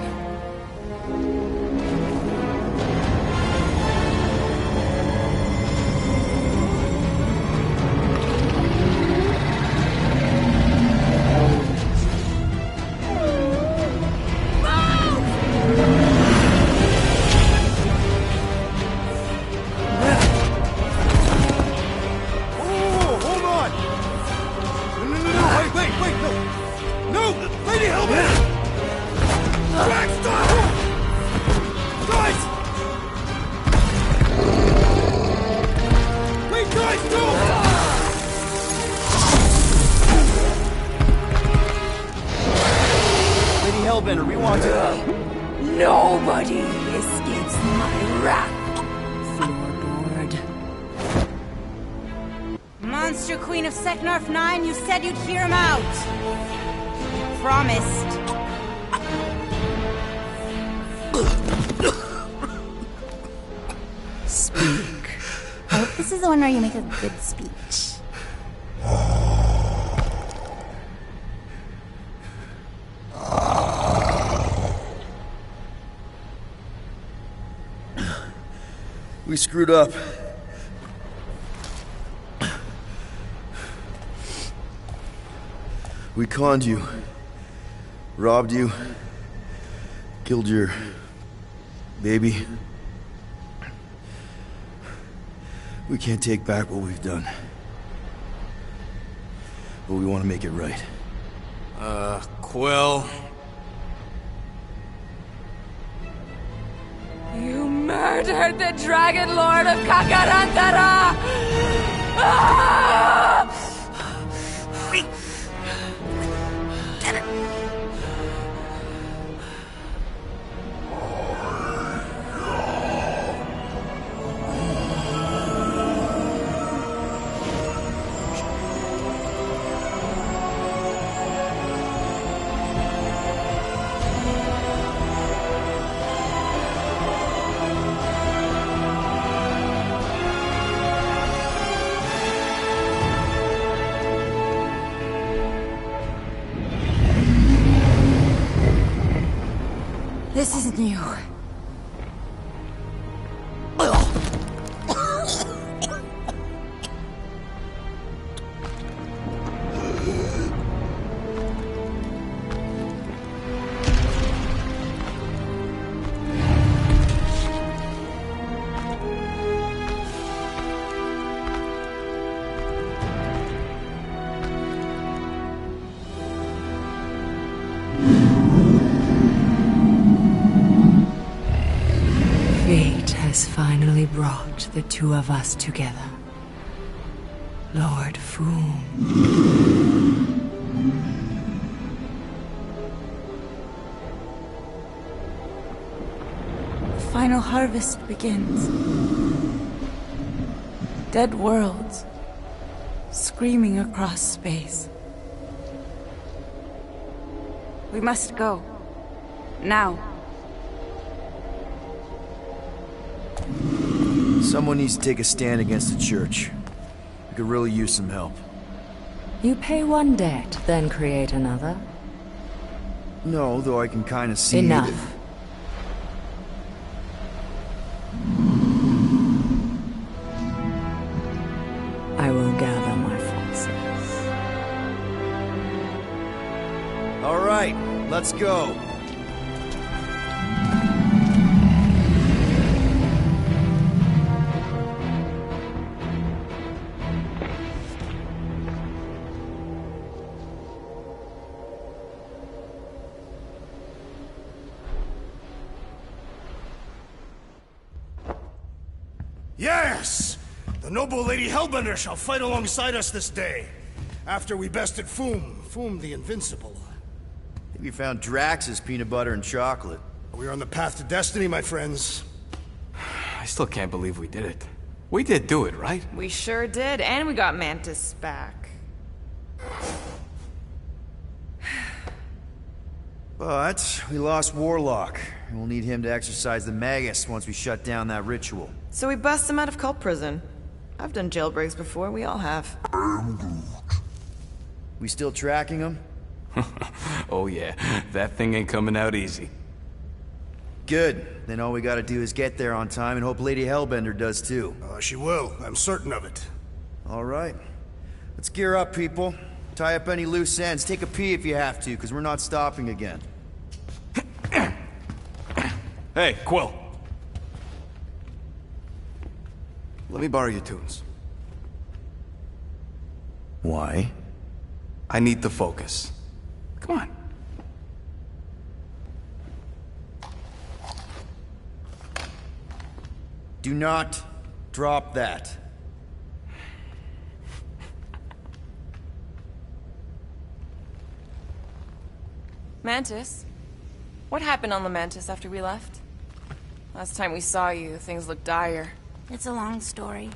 Hellbender, we want to... Nobody escapes my wrath, floorboard. Monster Queen of Seknarf 9, you said you'd hear him out. Promised. Speak. I hope this is the one where you make a good speech. We screwed up. We conned you. Robbed you. Killed your... baby. We can't take back what we've done. But we want to make it right. Quill... You murdered the Dragon Lord of Kakarantara! Ah! This isn't you. Fate has finally brought the two of us together. Lord Foom. The final harvest begins. Dead worlds, screaming across space. We must go. Now. Someone needs to take a stand against the church. We could really use some help. You pay one debt, then create another. No, though I can kind of see... Enough. I will gather my forces. All right, let's go. Yes! The noble Lady Hellbender shall fight alongside us this day. After we bested Foom the Invincible. I think we found Drax's peanut butter and chocolate. We are on the path to destiny, my friends. I still can't believe we did it. We did do it, right? We sure did, and we got Mantis back. But we lost Warlock, and we'll need him to exercise the Magus once we shut down that ritual. So we bust him out of cult prison. I've done jailbreaks before, we all have. We still tracking him? Oh yeah, that thing ain't coming out easy. Good. Then all we gotta do is get there on time and hope Lady Hellbender does too. She will. I'm certain of it. All right. Let's gear up, people. Tie up any loose ends. Take a pee if you have to, because we're not stopping again. Hey, Quill. Let me borrow your tunes. Why? I need to focus. Come on. Do not drop that. Mantis? What happened on the Mantis after we left? Last time we saw you, things looked dire. It's a long story.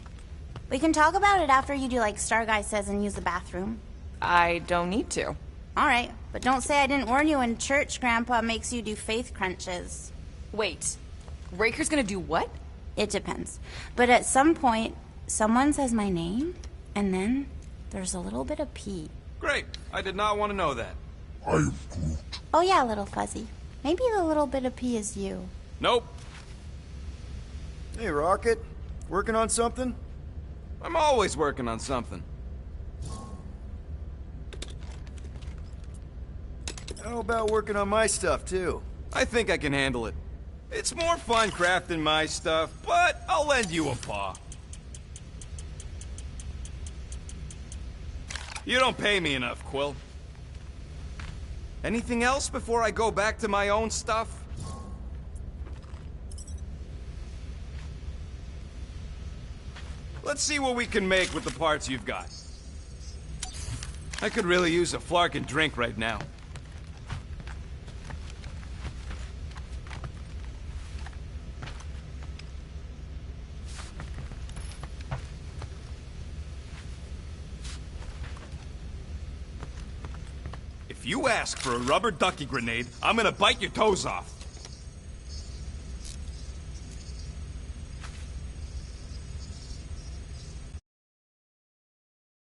We can talk about it after you do like Star Guy says and use the bathroom. I don't need to. Alright, but don't say I didn't warn you in church Grandpa makes you do faith crunches. Wait, Raker's gonna do what? It depends. But at some point, someone says my name, and then there's a little bit of pee. Great. I did not want to know that. I am Groot. Oh yeah, little fuzzy. Maybe the little bit of pee is you. Nope. Hey, Rocket. Working on something? I'm always working on something. How about working on my stuff, too? I think I can handle it. It's more fun crafting my stuff, but I'll lend you a paw. You don't pay me enough, Quill. Anything else before I go back to my own stuff? Let's see what we can make with the parts you've got. I could really use a flarkin' drink right now. If you ask for a rubber ducky grenade, I'm gonna bite your toes off.